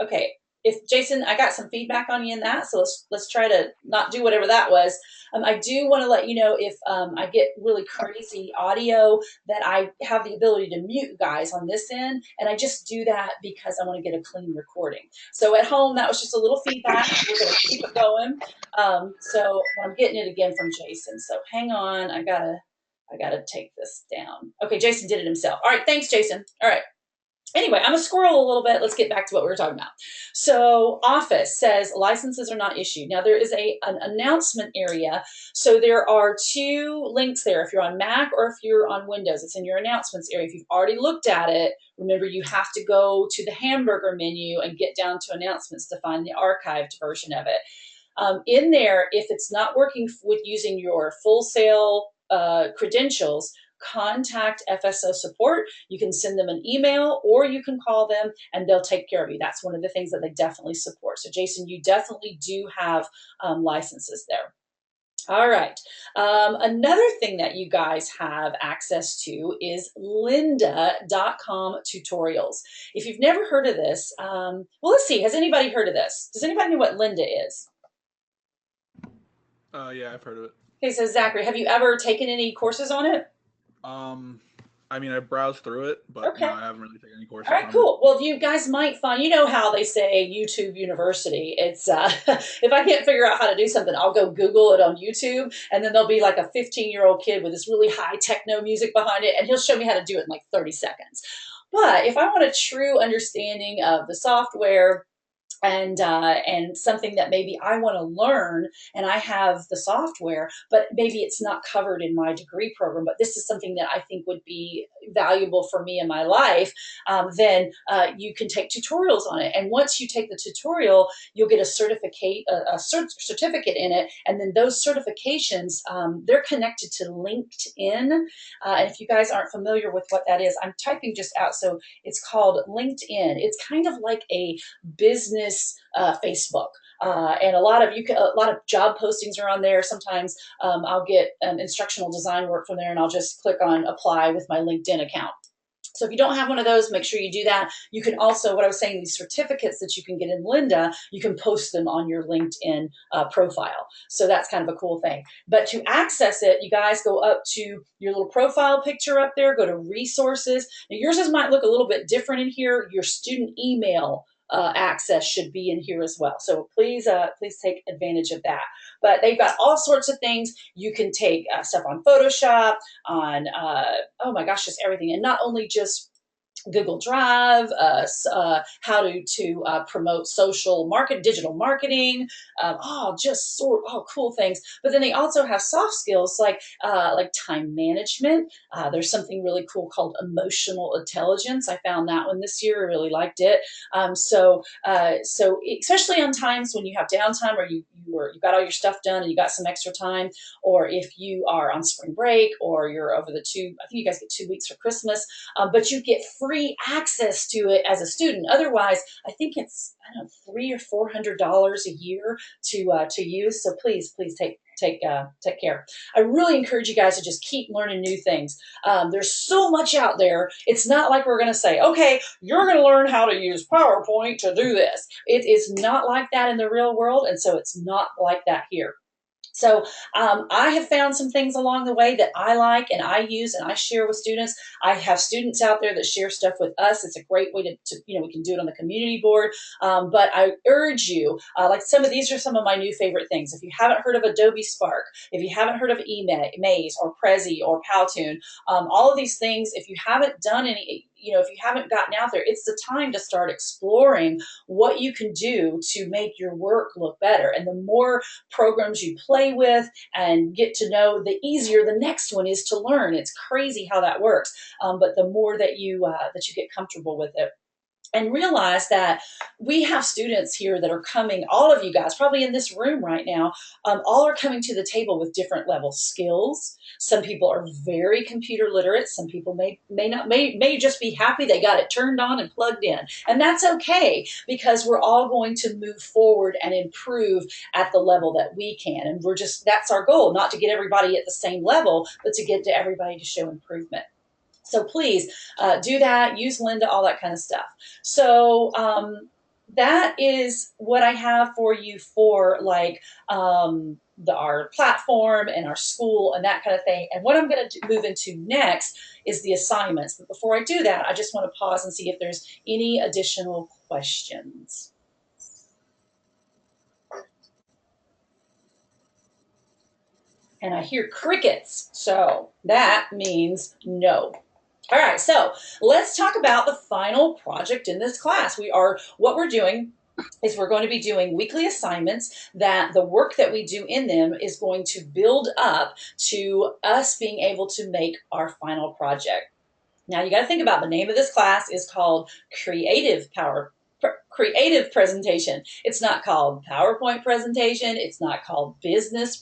okay. If Jason, I got some feedback on you in that, so let's try to not do whatever that was. I do want to let you know if I get really crazy audio that I have the ability to mute guys on this end, and I just do that because I want to get a clean recording. So at home, that was just a little feedback. We're going to keep it going. So I'm getting it again from Jason. So hang on, I gotta take this down. Okay, Jason did it himself. All right, thanks, Jason. All right. Anyway, I'm a squirrel a little bit. Let's get back to what we were talking about. So Office says licenses are not issued. Now there is an announcement area. So there are two links there. If you're on Mac or if you're on Windows, it's in your announcements area. If you've already looked at it, remember you have to go to the hamburger menu and get down to announcements to find the archived version of it. In there, if it's not working with using your Full Sail credentials, contact FSO support. You can send them an email or you can call them and they'll take care of you. That's one of the things that they definitely support. So Jason, you definitely do have licenses there. All right. Another thing that you guys have access to is lynda.com tutorials. If you've never heard of this, well, let's see. Has anybody heard of this? Does anybody know what Lynda is? Yeah, I've heard of it. Okay, so Zachary, have you ever taken any courses on it? I mean, I browsed through it, but Okay. no, I haven't really taken any courses. All right, on cool. Well, you guys might find, you know how they say YouTube University. It's if I can't figure out how to do something, I'll go Google it on YouTube, and then there'll be like a 15-year-old kid with this really high techno music behind it, and he'll show me how to do it in like 30 seconds. But if I want a true understanding of the software, and something that maybe I want to learn and I have the software, but maybe it's not covered in my degree program, but this is something that I think would be valuable for me in my life, then you can take tutorials on it. And once you take the tutorial, you'll get a certificate in it. And then those certifications, they're connected to LinkedIn. And if you guys aren't familiar with what that is, I'm typing just out. So it's called LinkedIn. It's kind of like a business Facebook, and a lot of job postings are on there. Sometimes I'll get instructional design work from there, and I'll just click on apply with my LinkedIn account. So if you don't have one of those, make sure you do that. You can also, what I was saying, these certificates that you can get in Lynda, you can post them on your LinkedIn profile. So that's kind of a cool thing. But to access it, you guys go up to your little profile picture up there, go to resources. Now yours might look a little bit different in here. Your student email access should be in here as well. So please take advantage of that. But they've got all sorts of things. You can take stuff on Photoshop, on, oh my gosh, just everything. And not only just Google Drive, how to promote digital marketing, cool things. But then they also have soft skills like time management. There's something really cool called emotional intelligence. I found that one this year. I really liked it. So especially on times when you have downtime or you've got all your stuff done and you got some extra time, or if you are on spring break or you're over I think you guys get 2 weeks for Christmas, but you get free access to it as a student. Otherwise, I think it's $300 or $400 a year to use. So please take care. I really encourage you guys to just keep learning new things. There's so much out there. It's not like we're going to say, okay, you're going to learn how to use PowerPoint to do this. It is not like that in the real world, and so it's not like that here. So I have found some things along the way that I like and I use and I share with students. I have students out there that share stuff with us. It's a great way to we can do it on the community board. But I urge you, like these are some of my new favorite things. If you haven't heard of Adobe Spark, if you haven't heard of eMaze or Prezi or Powtoon, all of these things, if you haven't done any, if you haven't gotten out there, it's the time to start exploring what you can do to make your work look better. And the more programs you play with and get to know, the easier the next one is to learn. It's crazy how that works. But the more that you get comfortable with it. And realize that we have students here that are coming, all of you guys, probably in this room right now, all are coming to the table with different level skills. Some people are very computer literate. Some people may just be happy they got it turned on and plugged in. And that's okay, because we're all going to move forward and improve at the level that we can. And that's our goal, not to get everybody at the same level, but to get to everybody to show improvement. So please do that, use Lynda, all that kind of stuff. So that is what I have for you for our platform and our school and that kind of thing. And what I'm going to move into next is the assignments. But before I do that, I just want to pause and see if there's any additional questions. And I hear crickets, so that means no. All right, so let's talk about the final project in this class. What we're doing is we're going to be doing weekly assignments that the work that we do in them is going to build up to us being able to make our final project. Now you got to think about the name of this class is called Creative Presentation. It's not called PowerPoint presentation. It's not called business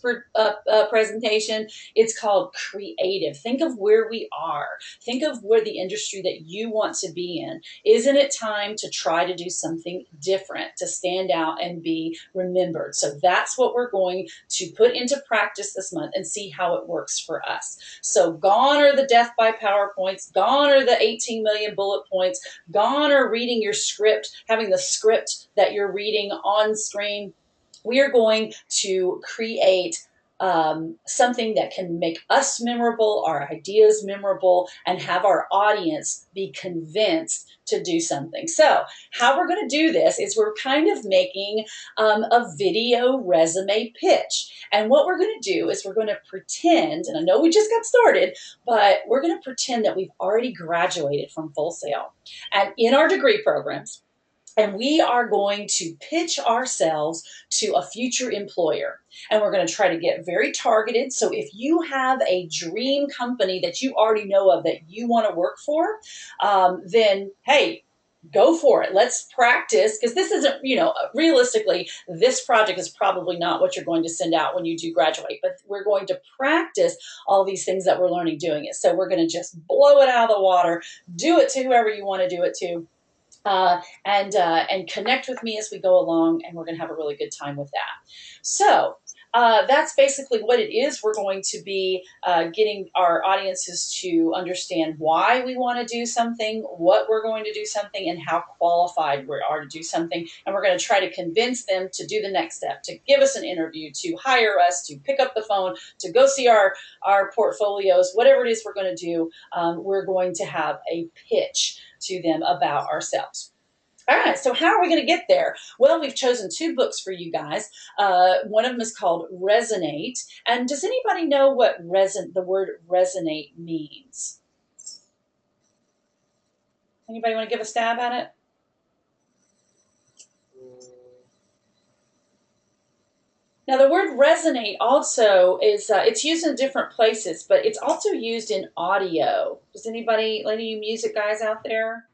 presentation. It's called creative. Think of where we are. Think of where the industry that you want to be in. Isn't it time to try to do something different, to stand out and be remembered? So that's what we're going to put into practice this month and see how it works for us. So gone are the death by PowerPoints, gone are the 18 million bullet points, gone are reading your script, having the script that you're reading on screen. We are going to create something that can make us memorable, our ideas memorable, and have our audience be convinced to do something. So how we're going to do this is we're kind of making a video resume pitch. And what we're going to do is we're going to pretend, and I know we just got started, but we're going to pretend that we've already graduated from Full Sail and in our degree programs. And we are going to pitch ourselves to a future employer. And we're going to try to get very targeted. So if you have a dream company that you already know of that you want to work for, then hey, go for it. Let's practice, because this isn't, realistically, this project is probably not what you're going to send out when you do graduate, but we're going to practice all these things that we're learning doing it. So we're going to just blow it out of the water, do it to whoever you want to do it to. And connect with me as we go along, and we're going to have a really good time with that. So that's basically what it is. We're going to be getting our audiences to understand why we want to do something, what we're going to do something, and how qualified we are to do something. And we're going to try to convince them to do the next step, to give us an interview, to hire us, to pick up the phone, to go see our portfolios, whatever it is we're going to do. We're going to have a pitch to them about ourselves. All right, so how are we going to get there? Well, we've chosen 2 books for you guys. One of them is called Resonate. And does anybody know what the word resonate means? Anybody want to give a stab at it? Now, the word resonate also is, it's used in different places, but it's also used in audio. Does anybody, any of you music guys out there?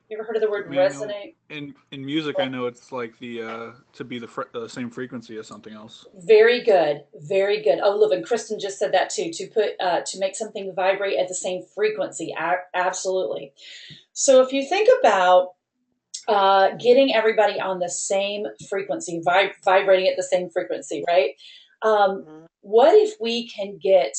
You ever heard of the word resonate? In music, I know it's like the to be the same frequency as something else. Very good, very good. Oh, look, and Kristen just said that too. To make something vibrate at the same frequency. Absolutely. So if you think about getting everybody on the same frequency, vibrating at the same frequency, right? What if we can get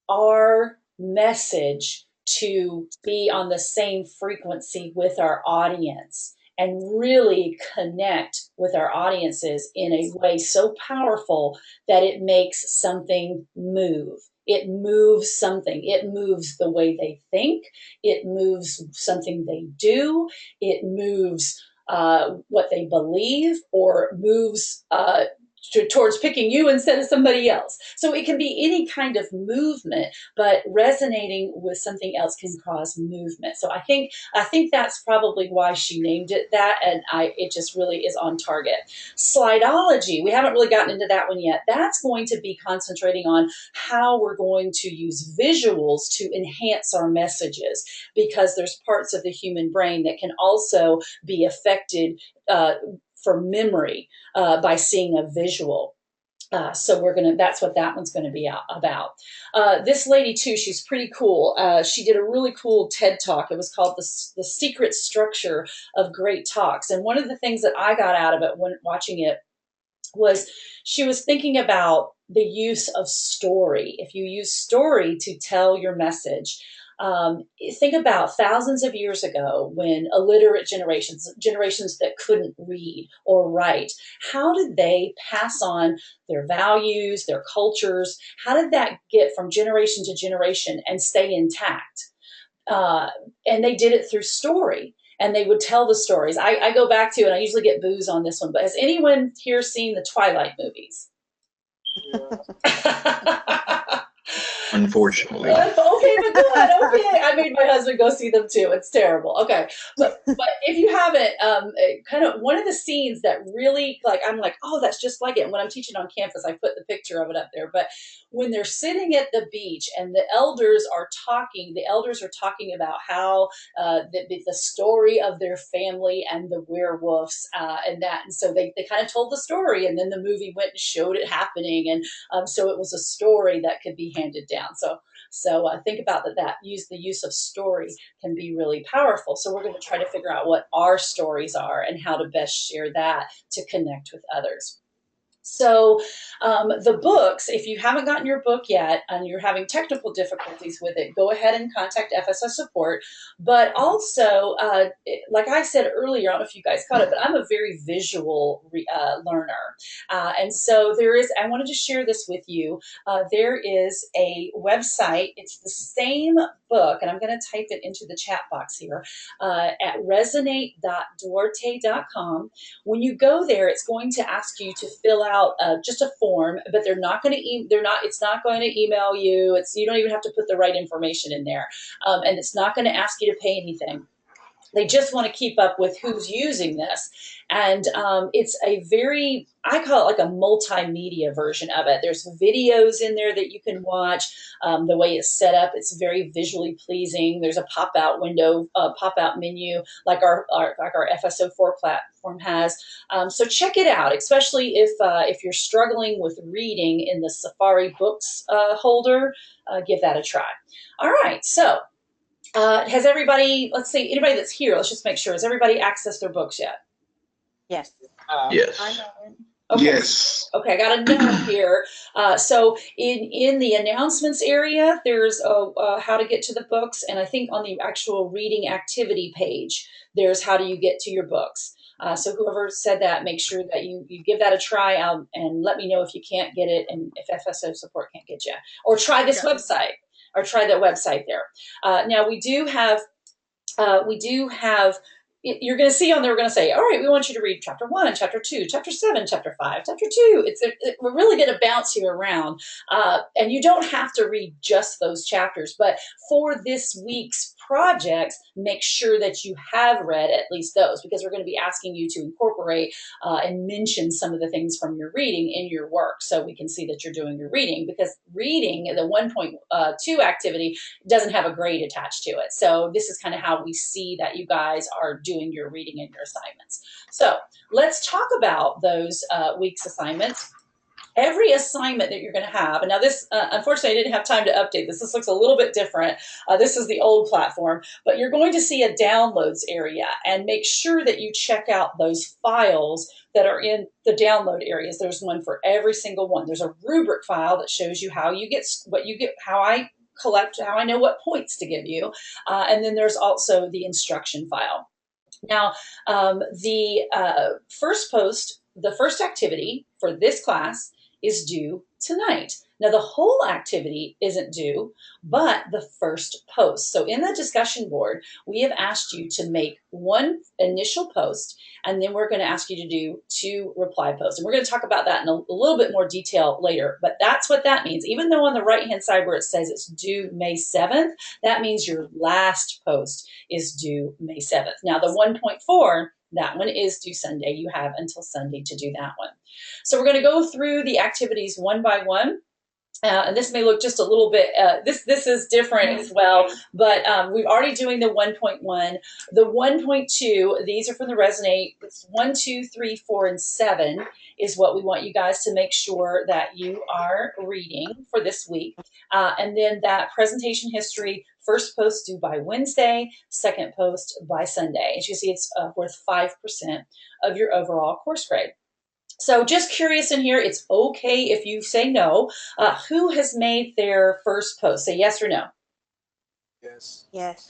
our message to be on the same frequency with our audience and really connect with our audiences in a way so powerful that it makes something move. It moves something. It moves the way they think. It moves something they do. It moves what they believe, or moves towards picking you instead of somebody else. So it can be any kind of movement, but resonating with something else can cause movement. So I think that's probably why she named it that, and it just really is on target. Slideology, we haven't really gotten into that one yet. That's going to be concentrating on how we're going to use visuals to enhance our messages, because there's parts of the human brain that can also be affected for memory by seeing a visual. So that's what that one's going to be about. This lady too, she's pretty cool. She did a really cool TED Talk. It was called The Secret Structure of Great Talks. And one of the things that I got out of it when watching it was she was thinking about the use of story. If you use story to tell your message, think about thousands of years ago when illiterate generations that couldn't read or write, how did they pass on their values, their cultures? How did that get from generation to generation and stay intact? And they did it through story. And they would tell the stories. I go back to, and I usually get booze on this one, but has anyone here seen the Twilight movies? Unfortunately. Okay, but good. Okay, I made my husband go see them too. It's terrible. Okay, but if you haven't, kind of one of the scenes that really like, I'm like, oh, that's just like it. And when I'm teaching on campus, I put the picture of it up there. But when they're sitting at the beach and the elders are talking about how the story of their family and the werewolves and that, and so they kind of told the story, and then the movie went and showed it happening, and so it was a story that could be handed down. So think about that. The use of story can be really powerful. So we're going to try to figure out what our stories are and how to best share that to connect with others. So the books, if you haven't gotten your book yet and you're having technical difficulties with it, go ahead and contact FSO support. But also, like I said earlier, I don't know if you guys caught it, but I'm a very visual learner. And so I wanted to share this with you. There is a website. It's the same book, and I'm going to type it into the chat box here, at resonate.duarte.com. When you go there, it's going to ask you to fill out just a form, but it's not going to email you. You don't even have to put the right information in there. And it's not going to ask you to pay anything. They just want to keep up with who's using this. And it's I call it like a multimedia version of it. There's videos in there that you can watch. The way it's set up, it's very visually pleasing. There's a pop-out window, pop-out menu like our FSO4 platform has. So check it out, especially if you're struggling with reading in the Safari Books holder. Give that a try. All right, so has everybody, let's see, anybody that's here, let's just make sure, has everybody accessed their books yet? Yes. Yes. Okay. Yes. Okay, I got a note here. So in the announcements area, there's how to get to the books, and I think on the actual reading activity page, there's how do you get to your books. So whoever said that, make sure that you give that a try and let me know if you can't get it and if FSO support can't get you. Or try this website. Or try that website there. Now we do have, you're going to see on there, we're going to say, all right, we want you to read chapter 1, chapter 2, chapter 7, chapter 5, chapter 2. We're really going to bounce you around. And you don't have to read just those chapters, but for this week's projects, make sure that you have read at least those, because we're going to be asking you to incorporate and mention some of the things from your reading in your work so we can see that you're doing your reading, because reading, the 1.2 activity, doesn't have a grade attached to it. So this is kind of how we see that you guys are doing your reading and your assignments. So let's talk about those week's assignments. Every assignment that you're going to have, and now this, unfortunately, I didn't have time to update this. This looks a little bit different. This is the old platform, but you're going to see a downloads area, and make sure that you check out those files that are in the download areas. There's one for every single one. There's a rubric file that shows you how you get what you get, how I collect, how I know what points to give you, and then there's also the instruction file. Now, the first activity for this class is due tonight. Now, the whole activity isn't due, but the first post. So in the discussion board, we have asked you to make one initial post, and then we're going to ask you to do 2 reply posts. And we're going to talk about that in a little bit more detail later, but that's what that means. Even though on the right-hand side where it says it's due May 7th, that means your last post is due May 7th. Now, the 1.4, that one is due Sunday. You have until Sunday to do that one. So we're going to go through the activities one by one. And this may look just a little bit, this is different as well, but we're already doing the 1.1. The 1.2, these are from the Resonate. It's 1, 2, 3, 4, and 7 is what we want you guys to make sure that you are reading for this week. And then that presentation history, first post due by Wednesday, second post by Sunday. As you see, it's worth 5% of your overall course grade. So just curious in here, it's okay if you say no. Who has made their first post? Say yes or no. Yes. Yes.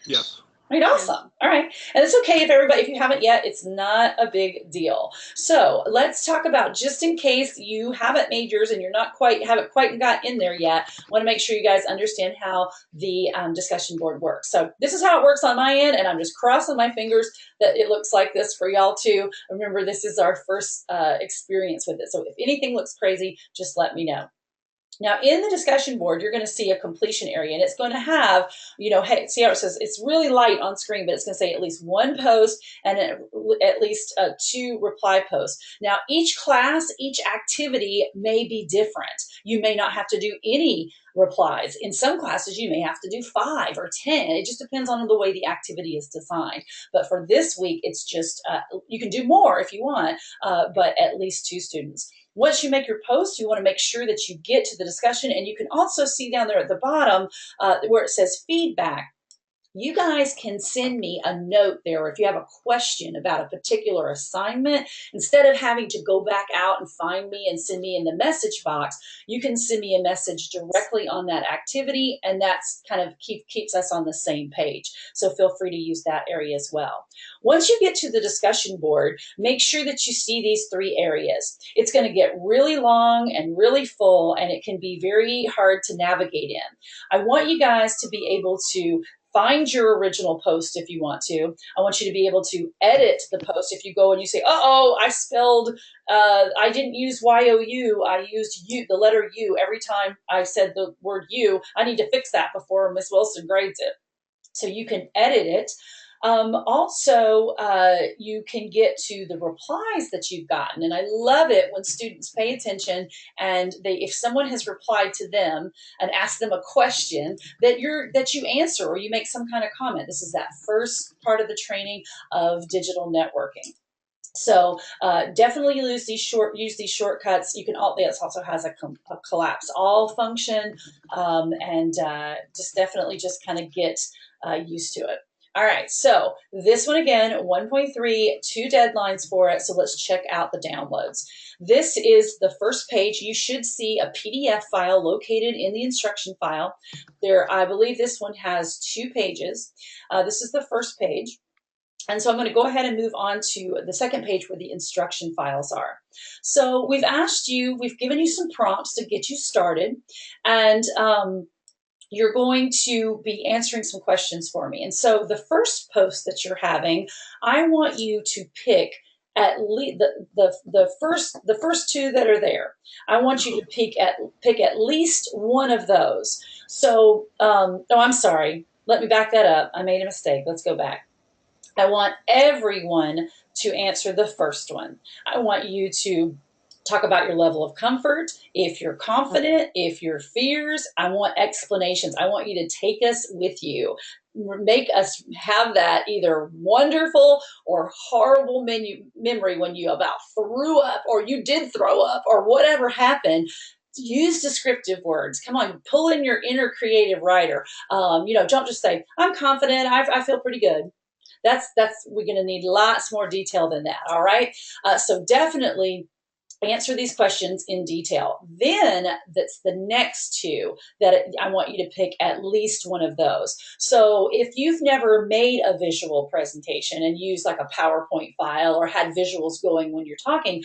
Yes. Right, awesome. All right. And it's okay if you haven't yet, it's not a big deal. So let's talk about, just in case you haven't made yours and haven't quite got in there yet, I want to make sure you guys understand how the discussion board works. So this is how it works on my end, and I'm just crossing my fingers that it looks like this for y'all too. Remember, this is our first experience with it. So if anything looks crazy, just let me know. Now, in the discussion board, you're going to see a completion area, and it's going to have, hey, see how it says, it's really light on screen, but it's going to say at least one post and at least 2 reply posts. Now, each class, each activity may be different. You may not have to do any replies. In some classes, you may have to do 5 or 10. It just depends on the way the activity is designed. But for this week, it's just, you can do more if you want, but at least 2 students. Once you make your post, you want to make sure that you get to the discussion, and you can also see down there at the bottom where it says feedback. You guys can send me a note there if you have a question about a particular assignment. Instead of having to go back out and find me and send me in the message box, you can send me a message directly on that activity, and that's kind of keeps us on the same page. So feel free to use that area as well. Once you get to the discussion board, make sure that you see these 3 areas. It's going to get really long and really full, and it can be very hard to navigate in. I want you guys to be able to find your original post if you want to. I want you to be able to edit the post if you go and you say, uh-oh, I spelled, I didn't use Y-O-U, I used U, the letter U every time I said the word U. I need to fix that before Miss Wilson grades it. So you can edit it. Also, you can get to the replies that you've gotten, and I love it when students pay attention and if someone has replied to them and asked them a question that you answer or you make some kind of comment. This is that first part of the training of digital networking. So definitely use these shortcuts. You can this also has a collapse all function, and just definitely just kind of get used to it. All right, so this one again, 1.3, 2 deadlines for it. So let's check out the downloads. This is the first page. You should see a PDF file located in the instruction file. I believe this one has 2 pages. This is the first page. And so I'm going to go ahead and move on to the second page where the instruction files are. So we've given you some prompts to get you started, and you're going to be answering some questions for me. And so the first post that you're having, I want you to pick at least the first 2 that are there. I want you to pick at least one of those. So, oh, I'm sorry. Let me back that up. I made a mistake. Let's go back. I want everyone to answer the first one. I want you to talk about your level of comfort, if you're confident, if your fears. I want explanations. I want you to take us with you. Make us have that either wonderful or horrible memory when you about threw up or you did throw up or whatever happened. Use descriptive words. Come on, pull in your inner creative writer. Don't just say, I'm confident, I feel pretty good. We're going to need lots more detail than that. All right. So definitely answer these questions in detail. Then that's the next 2 that I want you to pick at least one of those. So if you've never made a visual presentation and used like a PowerPoint file or had visuals going when you're talking,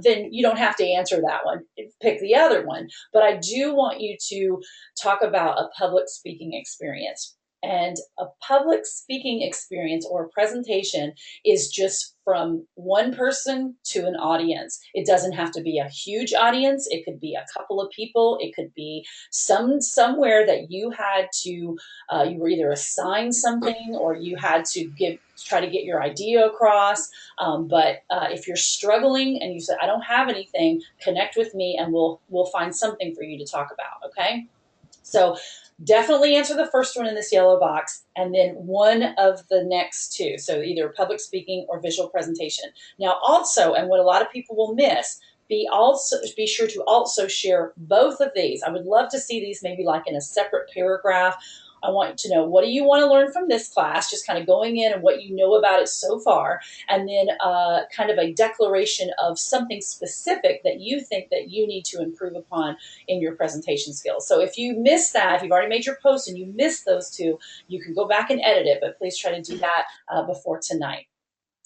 then you don't have to answer that one. Pick the other one. But I do want you to talk about a public speaking experience. And a public speaking experience or presentation is just from one person to an audience. It doesn't have to be a huge audience. It could be a couple of people. It could be somewhere that you had to, you were either assigned something or you had to try to get your idea across. But if you're struggling and you said, I don't have anything, connect with me and we'll find something for you to talk about, okay? So definitely answer the first one in this yellow box and then one of the next 2. So either public speaking or visual presentation. Now also, and what a lot of people will miss, be sure to also share both of these. I would love to see these maybe like in a separate paragraph. I want to know, what do you want to learn from this class? Just kind of going in and what you know about it so far. And then kind of a declaration of something specific that you think that you need to improve upon in your presentation skills. So if you miss that, if you've already made your post and you missed those 2, you can go back and edit it, but please try to do that before tonight.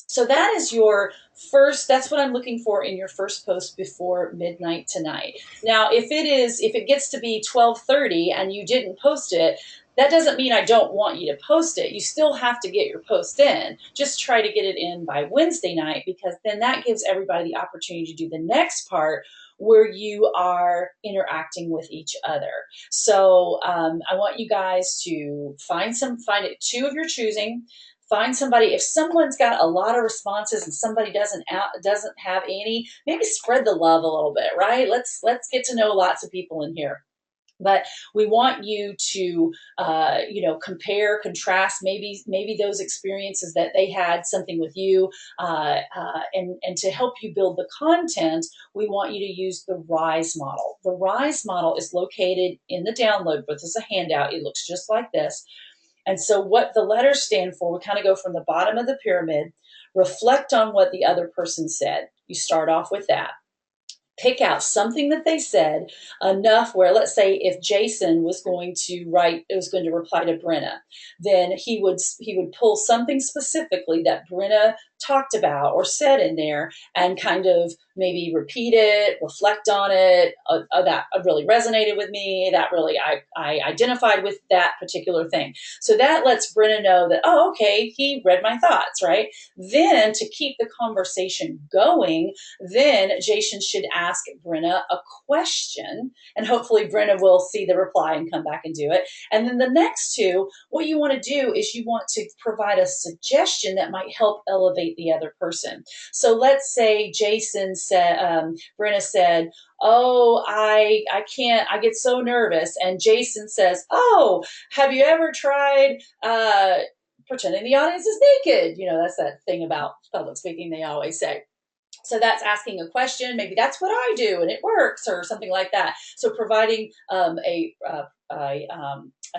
So that is your first, that's what I'm looking for in your first post before midnight tonight. Now, if it gets to be 12:30 and you didn't post it, that doesn't mean I don't want you to post it. You still have to get your post in. Just try to get it in by Wednesday night, because then that gives everybody the opportunity to do the next part, where you are interacting with each other. So I want you guys to find it two of your choosing. Find somebody. If someone's got a lot of responses and somebody doesn't have any, maybe spread the love a little bit, right? Let's get to know lots of people in here. But we want you to, compare, contrast, maybe those experiences that they had something with you, and to help you build the content, we want you to use the RISE model. The RISE model is located in the download, but this is a handout. It looks just like this. And so what the letters stand for, we kind of go from the bottom of the pyramid, reflect on what the other person said. You start off with that. Pick out something that they said enough where, let's say, if Jason was going to reply to Brenna, then he would pull something specifically that Brenna talked about or said in there and kind of maybe repeat it, reflect on it. That really resonated with me. That really, I identified with that particular thing. So that lets Brenna know that, oh, okay, he read my thoughts, right? Then to keep the conversation going, then Jason should ask Brenna a question, and hopefully Brenna will see the reply and come back and do it. And then the next two, what you want to do is you want to provide a suggestion that might help elevate the other person. So let's say Jason said, Brenna said, oh, I can't, I get so nervous. And Jason says, oh, have you ever tried pretending the audience is naked? That's that thing about public speaking they always say. So that's asking a question. Maybe that's what I do and it works, or something like that. So providing a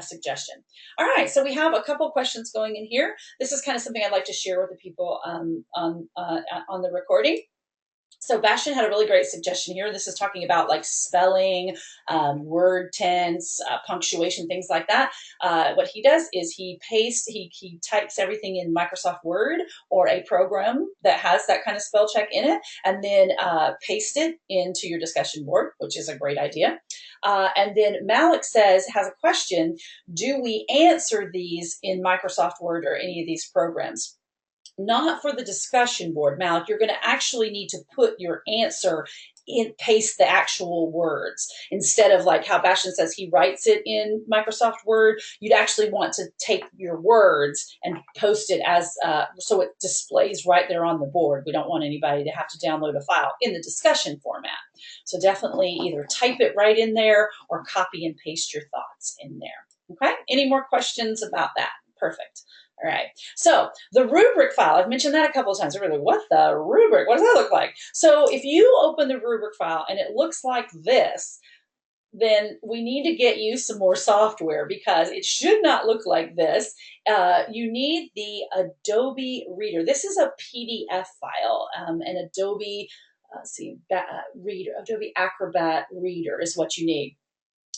suggestion. All right, so we have a couple questions going in here. This is kind of something I'd like to share with the people on the recording. So Bastian had a really great suggestion here. This is talking about like spelling, word tense, punctuation, things like that. What he does is he types everything in Microsoft Word or a program that has that kind of spell check in it, and then paste it into your discussion board, which is a great idea. And then Malik has a question. Do we answer these in Microsoft Word or any of these programs? Not for the discussion board, Malik. You're going to actually need to put your answer paste the actual words instead of like how Bastian says he writes it in Microsoft Word. You'd actually want to take your words and post it as so it displays right there on the board. We don't want anybody to have to download a file in the discussion format. So definitely either type it right in there or copy and paste your thoughts in there. Okay. Any more questions about that? Perfect. All right, so the rubric file, I've mentioned that a couple of times. We're like, what the rubric? What does that look like? So if you open the rubric file and it looks like this, then we need to get you some more software because it should not look like this. You need the Adobe Reader. This is a PDF file, an Adobe, Adobe Acrobat Reader is what you need.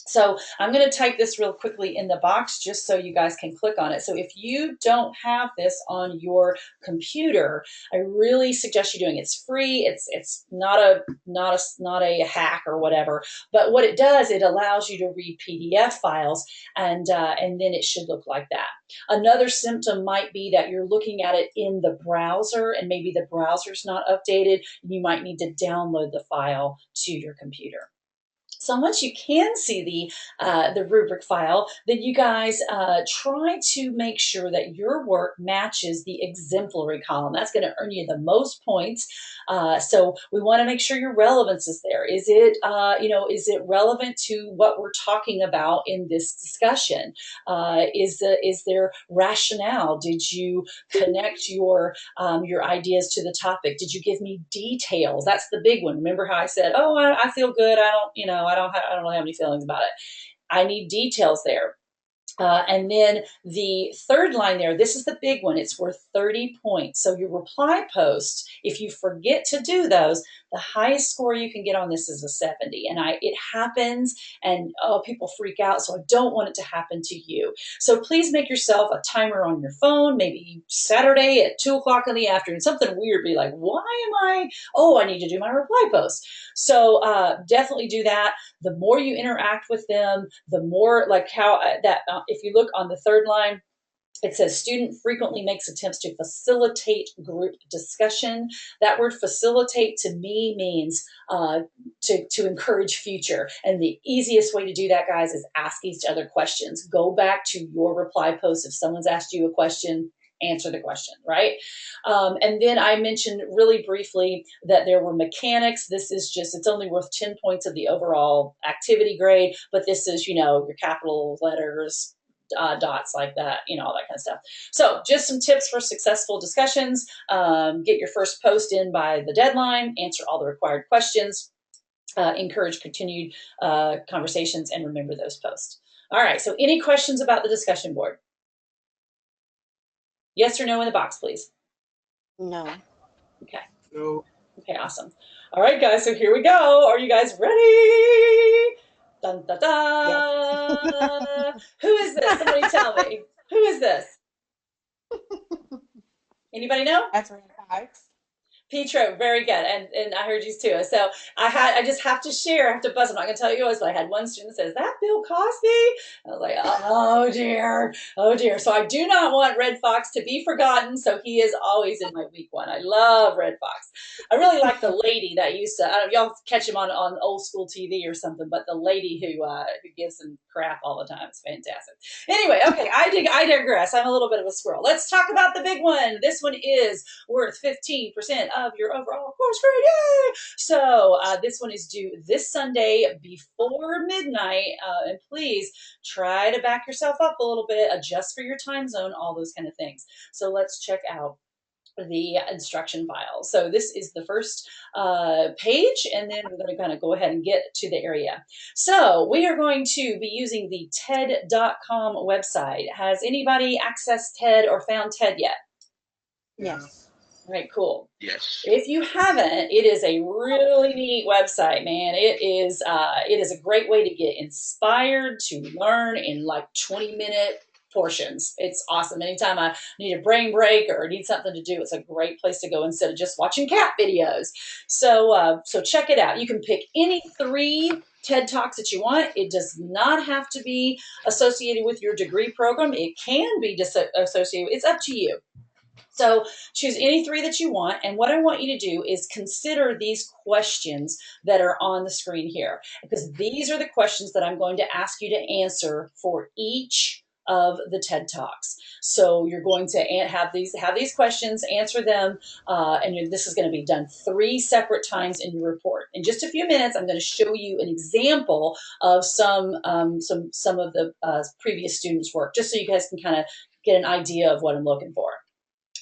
So I'm going to type this real quickly in the box just so you guys can click on it. So if you don't have this on your computer, I really suggest you doing it. It's free. It's not a hack or whatever. But what it does, it allows you to read PDF files, and then it should look like that. Another symptom might be that you're looking at it in the browser, and maybe the browser's not updated. You might need to download the file to your computer. So once you can see the rubric file, then you guys try to make sure that your work matches the exemplary column. That's going to earn you the most points. So we want to make sure your relevance is there. Is it relevant to what we're talking about in this discussion? Is there rationale? Did you connect your ideas to the topic? Did you give me details? That's the big one. Remember how I said, oh, I feel good. I don't really have any feelings about it. I need details there. And then the third line there, this is the big one. It's worth 30 points. So your reply posts, if you forget to do those, the highest score you can get on this is a 70. And it happens, and people freak out. So I don't want it to happen to you. So please make yourself a timer on your phone, maybe Saturday at 2 o'clock in the afternoon, something weird. Be like, I need to do my reply post. So definitely do that. The more you interact with them, the more like how if you look on the third line, It says student frequently makes attempts to facilitate group discussion. That word facilitate to me means to encourage future. And the easiest way to do that, guys, is ask each other questions. Go back to your reply post. If someone's asked you a question, answer the question, right? And then I mentioned really briefly that there were mechanics. This is just, it's only worth 10 points of the overall activity grade, but this is, you know, your capital letters, dots like that, you know, all that kind of stuff. So just some tips for successful discussions. Get your first post in by the deadline, answer all the required questions, encourage continued conversations, and remember those posts. All right, so any questions about the discussion board? Yes or no in the box, please. No. Okay. No. Okay, awesome. All right, guys, so here we go. Are you guys ready? Dun, dun, dun. Who is this? Somebody tell me. Who is this? Anybody know? That's Red Fox. Petro, very good, and I heard you too. So I just have to share. I have to buzz. I'm not going to tell you who it was, but I had one student that says, "That Bill Cosby." I was like, "Oh dear, oh dear." So I do not want Red Fox to be forgotten. So he is always in my week one. I love Red Fox. I really like the lady that used to. I don't know, y'all catch him on old school TV or something, but the lady who gives him crap all the time is fantastic. Anyway, okay, I digress. I'm a little bit of a squirrel. Let's talk about the big one. This one is worth 15% of your overall course grade. Yay! So this one is due this Sunday before midnight. And please try to back yourself up a little bit, adjust for your time zone, all those kind of things. So let's check out the instruction file. So this is the first page, and then we're going to kind of go ahead and get to the area. So we are going to be using the TED.com website. Has anybody accessed TED or found TED yet? Yes. All right, cool. Yes. If you haven't, it is a really neat website, man. It is a great way to get inspired, to learn in like 20-minute portions. It's awesome. Anytime I need a brain break or need something to do, it's a great place to go instead of just watching cat videos. So check it out. You can pick any 3 TED Talks that you want. It does not have to be associated with your degree program. It can be associated. It's up to you. So choose any 3 that you want, and what I want you to do is consider these questions that are on the screen here, because these are the questions that I'm going to ask you to answer for each of the TED Talks. So you're going to have these questions, answer them, and this is going to be done 3 separate times in your report. In just a few minutes, I'm going to show you an example of some of the previous students' work, just so you guys can kind of get an idea of what I'm looking for.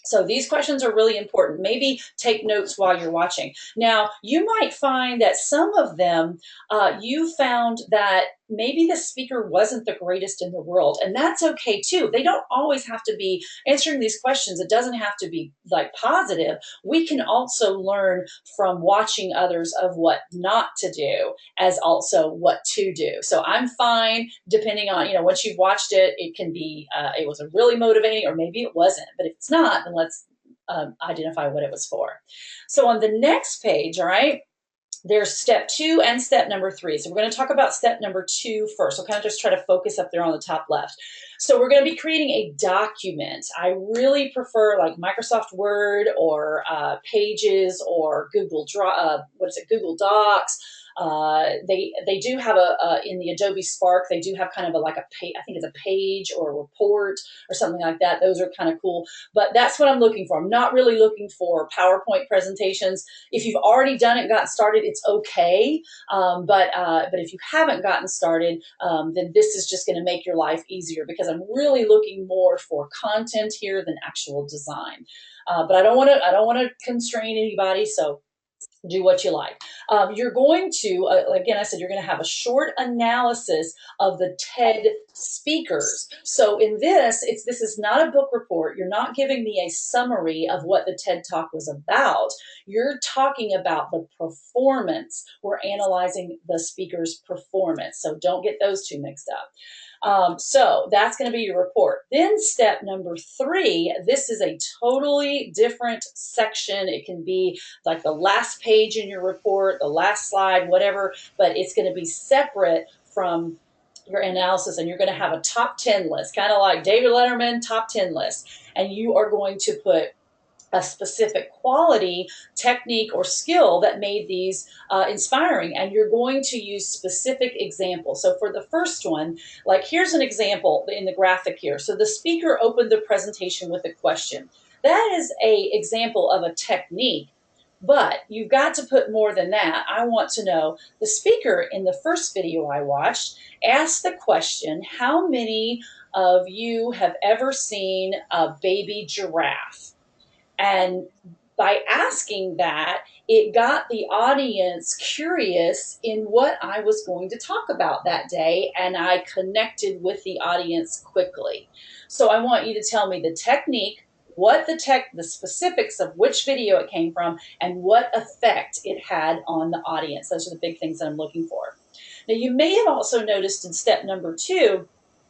So these questions are really important. Maybe take notes while you're watching. Now, you might find that some of them, you found that maybe the speaker wasn't the greatest in the world, and that's okay too. They don't always have to be answering these questions. It doesn't have to be like positive. We can also learn from watching others of what not to do as also what to do. So I'm fine depending on, once you've watched it, it can be, it was a really motivating, or maybe it wasn't, but if it's not, then let's identify what it was for. So on the next page, all right, there's step 2 and step number 3. So we're going to talk about step number 2 first. So kind of just try to focus up there on the top left. So we're going to be creating a document. I really prefer like Microsoft Word or Pages or Google Docs. They do have in the Adobe Spark, they do have kind of I think it's a page or a report or something like that. Those are kind of cool, but that's what I'm looking for. I'm not really looking for PowerPoint presentations. If you've already done it, gotten started, it's okay. But if you haven't gotten started, then this is just going to make your life easier, because I'm really looking more for content here than actual design. But I don't want to constrain anybody, so do what you like. You're going to, again, I said you're going to have a short analysis of the TED speakers. So in this is not a book report. You're not giving me a summary of what the TED Talk was about. You're talking about the performance. We're analyzing the speaker's performance. So don't get those two mixed up. So that's going to be your report. Then step number 3, this is a totally different section. It can be like the last page in your report, the last slide, whatever, but it's going to be separate from your analysis, and you're going to have a top 10 list, kind of like David Letterman top 10 list, and you are going to put a specific quality, technique, or skill that made these inspiring, and you're going to use specific examples. So for the first one, like here's an example in the graphic here. So the speaker opened the presentation with a question. That is an example of a technique, but you've got to put more than that. I want to know, the speaker in the first video I watched asked the question, how many of you have ever seen a baby giraffe? And by asking that, it got the audience curious in what I was going to talk about that day, and I connected with the audience quickly. So I want you to tell me the technique, the specifics of which video it came from, and what effect it had on the audience. Those are the big things that I'm looking for. Now, you may have also noticed in step number 2,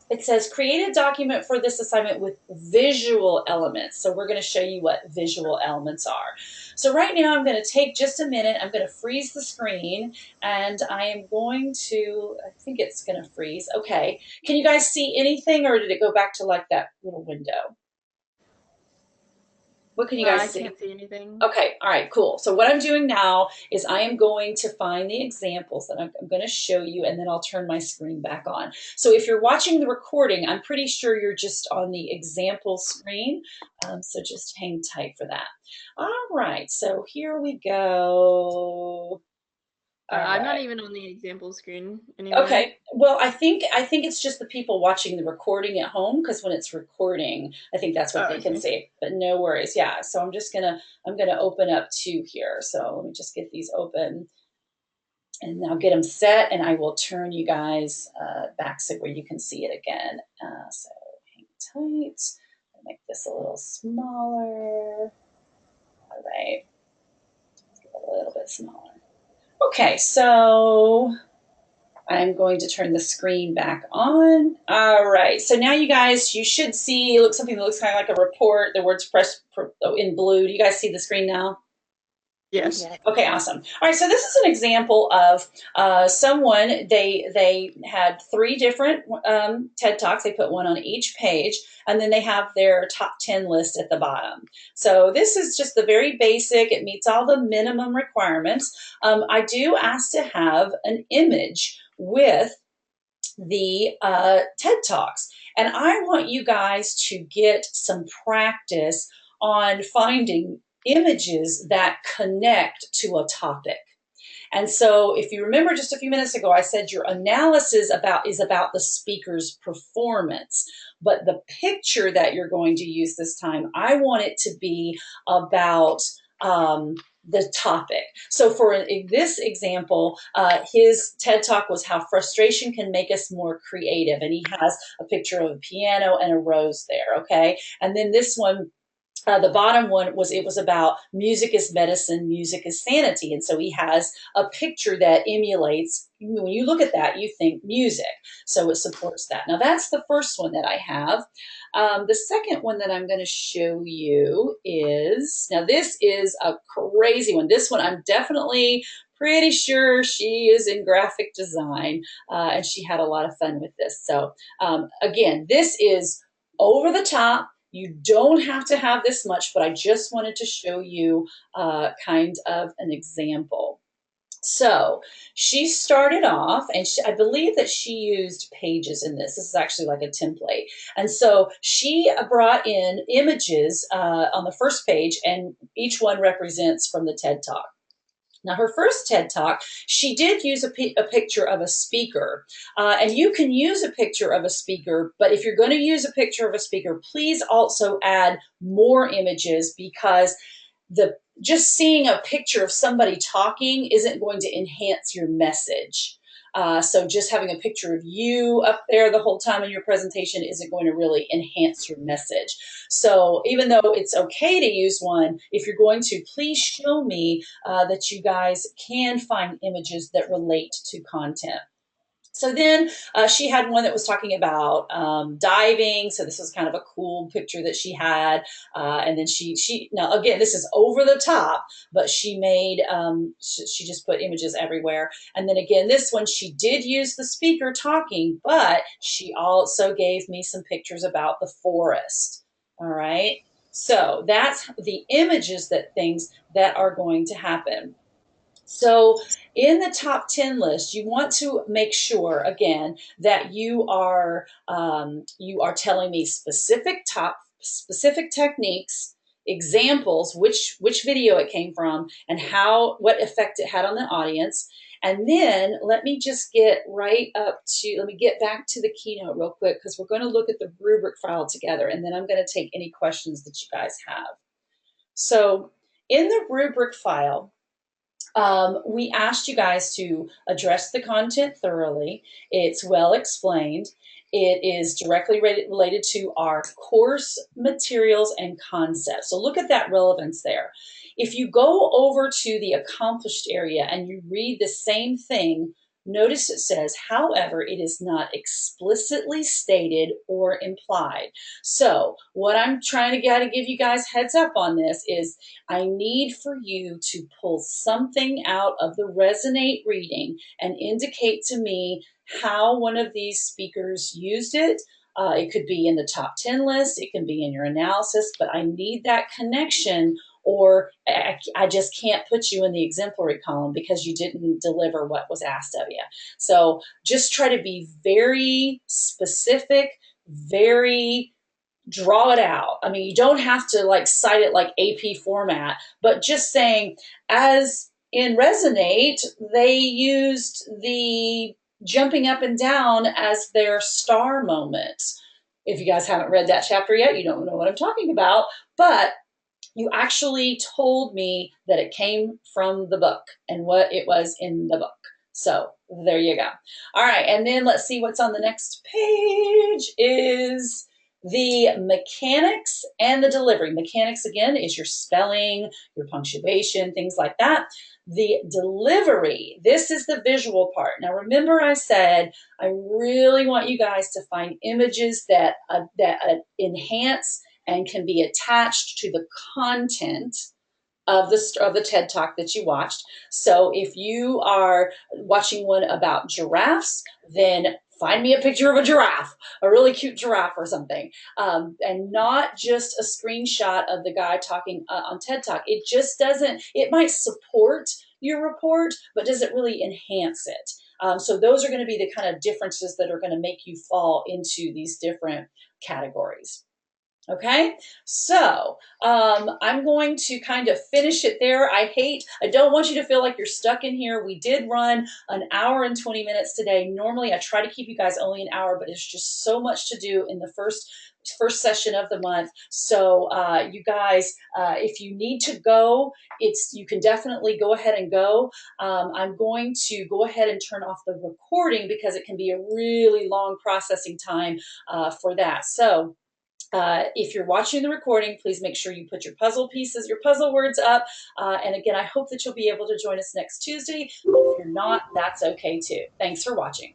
it says create a document for this assignment with visual elements. So we're going to show you what visual elements are. So right now I'm going to take just a minute. I'm going to freeze the screen, and I am going to, I think it's going to freeze. Okay. Can you guys see anything, or did it go back to like that little window? What can you guys see? I can't see anything. Okay, all right, cool. So what I'm doing now is I am going to find the examples that I'm going to show you, and then I'll turn my screen back on. So if you're watching the recording, I'm pretty sure you're just on the example screen, so just hang tight for that. All right, so here we go. I'm not even on the example screen anymore. Okay. Well, I think it's just the people watching the recording at home, because when it's recording, I think that's what they can see. But no worries. Yeah. So I'm gonna open up 2 here. So let me just get these open, and I'll get them set, and I will turn you guys back so where you can see it again. So hang tight. I'll make this a little smaller. All right. Let's get a little bit smaller. Okay, so I'm going to turn the screen back on. All right, so now you guys, you should see something that looks kind of like a report. The words press in blue. Do you guys see the screen now? Yes. Okay, awesome. All right, so this is an example of someone, they had 3 different TED Talks. They put one on each page, and then they have their top 10 list at the bottom. So this is just the very basic. It meets all the minimum requirements. I do ask to have an image with the TED Talks, and I want you guys to get some practice on finding images that connect to a topic. And so if you remember just a few minutes ago, I said your analysis is about the speaker's performance, but the picture that you're going to use this time, I want it to be about the topic. So for this example, his TED Talk was how frustration can make us more creative. And he has a picture of a piano and a rose there, okay? And then this one, the bottom one was about music is medicine, music is sanity. And so he has a picture that emulates, when you look at that, you think music. So it supports that. Now that's the first one that I have. The second one that I'm going to show you is, now this is a crazy one. This one I'm definitely pretty sure she is in graphic design, and she had a lot of fun with this. So again, this is over the top. You don't have to have this much, but I just wanted to show you kind of an example. So she started off, and I believe that she used pages in this. This is actually like a template. And so she brought in images on the first page, and each one represents from the TED Talk. Now, her first TED Talk, she did use a picture of a speaker. And you can use a picture of a speaker, but if you're going to use a picture of a speaker, please also add more images, because just seeing a picture of somebody talking isn't going to enhance your message. So just having a picture of you up there the whole time in your presentation isn't going to really enhance your message. So even though it's okay to use one, if you're going to, please show me that you guys can find images that relate to content. So then she had one that was talking about diving. So this was kind of a cool picture that she had. And then she now again, this is over the top, but she made, she just put images everywhere. And then again, this one, she did use the speaker talking, but she also gave me some pictures about the forest. All right. So that's the images things that are going to happen. So in the top 10 list, you want to make sure, again, that you are telling me specific techniques, examples, which video it came from, and what effect it had on the audience. And then let me get back to the keynote real quick, because we're going to look at the rubric file together, and then I'm going to take any questions that you guys have. So in the rubric file, we asked you guys to address the content thoroughly. It's well explained. It is directly related to our course materials and concepts. So look at that relevance there. If you go over to the accomplished area and you read the same thing, notice it says, however, it is not explicitly stated or implied. So what I'm trying to give you guys heads up on this is I need for you to pull something out of the Resonate reading and indicate to me how one of these speakers used it. It could be in the top 10 list. It can be in your analysis, but I need that connection, or I just can't put you in the exemplary column because you didn't deliver what was asked of you. So just try to be very specific, draw it out. I mean, you don't have to cite it like AP format, but just saying, as in Resonate, they used the jumping up and down as their star moment. If you guys haven't read that chapter yet, you don't know what I'm talking about, but you actually told me that it came from the book and what it was in the book. So there you go. All right, and then let's see what's on the next page is the mechanics and the delivery. Mechanics, again, is your spelling, your punctuation, things like that. The delivery, this is the visual part. Now, remember I said I really want you guys to find images that enhance and can be attached to the content of the TED Talk that you watched. So if you are watching one about giraffes, then find me a picture of a giraffe, a really cute giraffe or something, and not just a screenshot of the guy talking on TED Talk. It just doesn't, it might support your report, but doesn't really enhance it. So those are going to be the kind of differences that are going to make you fall into these different categories. Okay, so I'm going to kind of finish it there. I don't want you to feel like you're stuck in here. We did run an hour and 20 minutes today. Normally I try to keep you guys only an hour, but it's just so much to do in the first session of the month. So you guys, if you need to go, you can definitely go ahead and go. I'm going to go ahead and turn off the recording because it can be a really long processing time for that. So if you're watching the recording, please make sure you put your puzzle pieces, your puzzle words up. And again, I hope that you'll be able to join us next Tuesday. If you're not, that's okay too. Thanks for watching.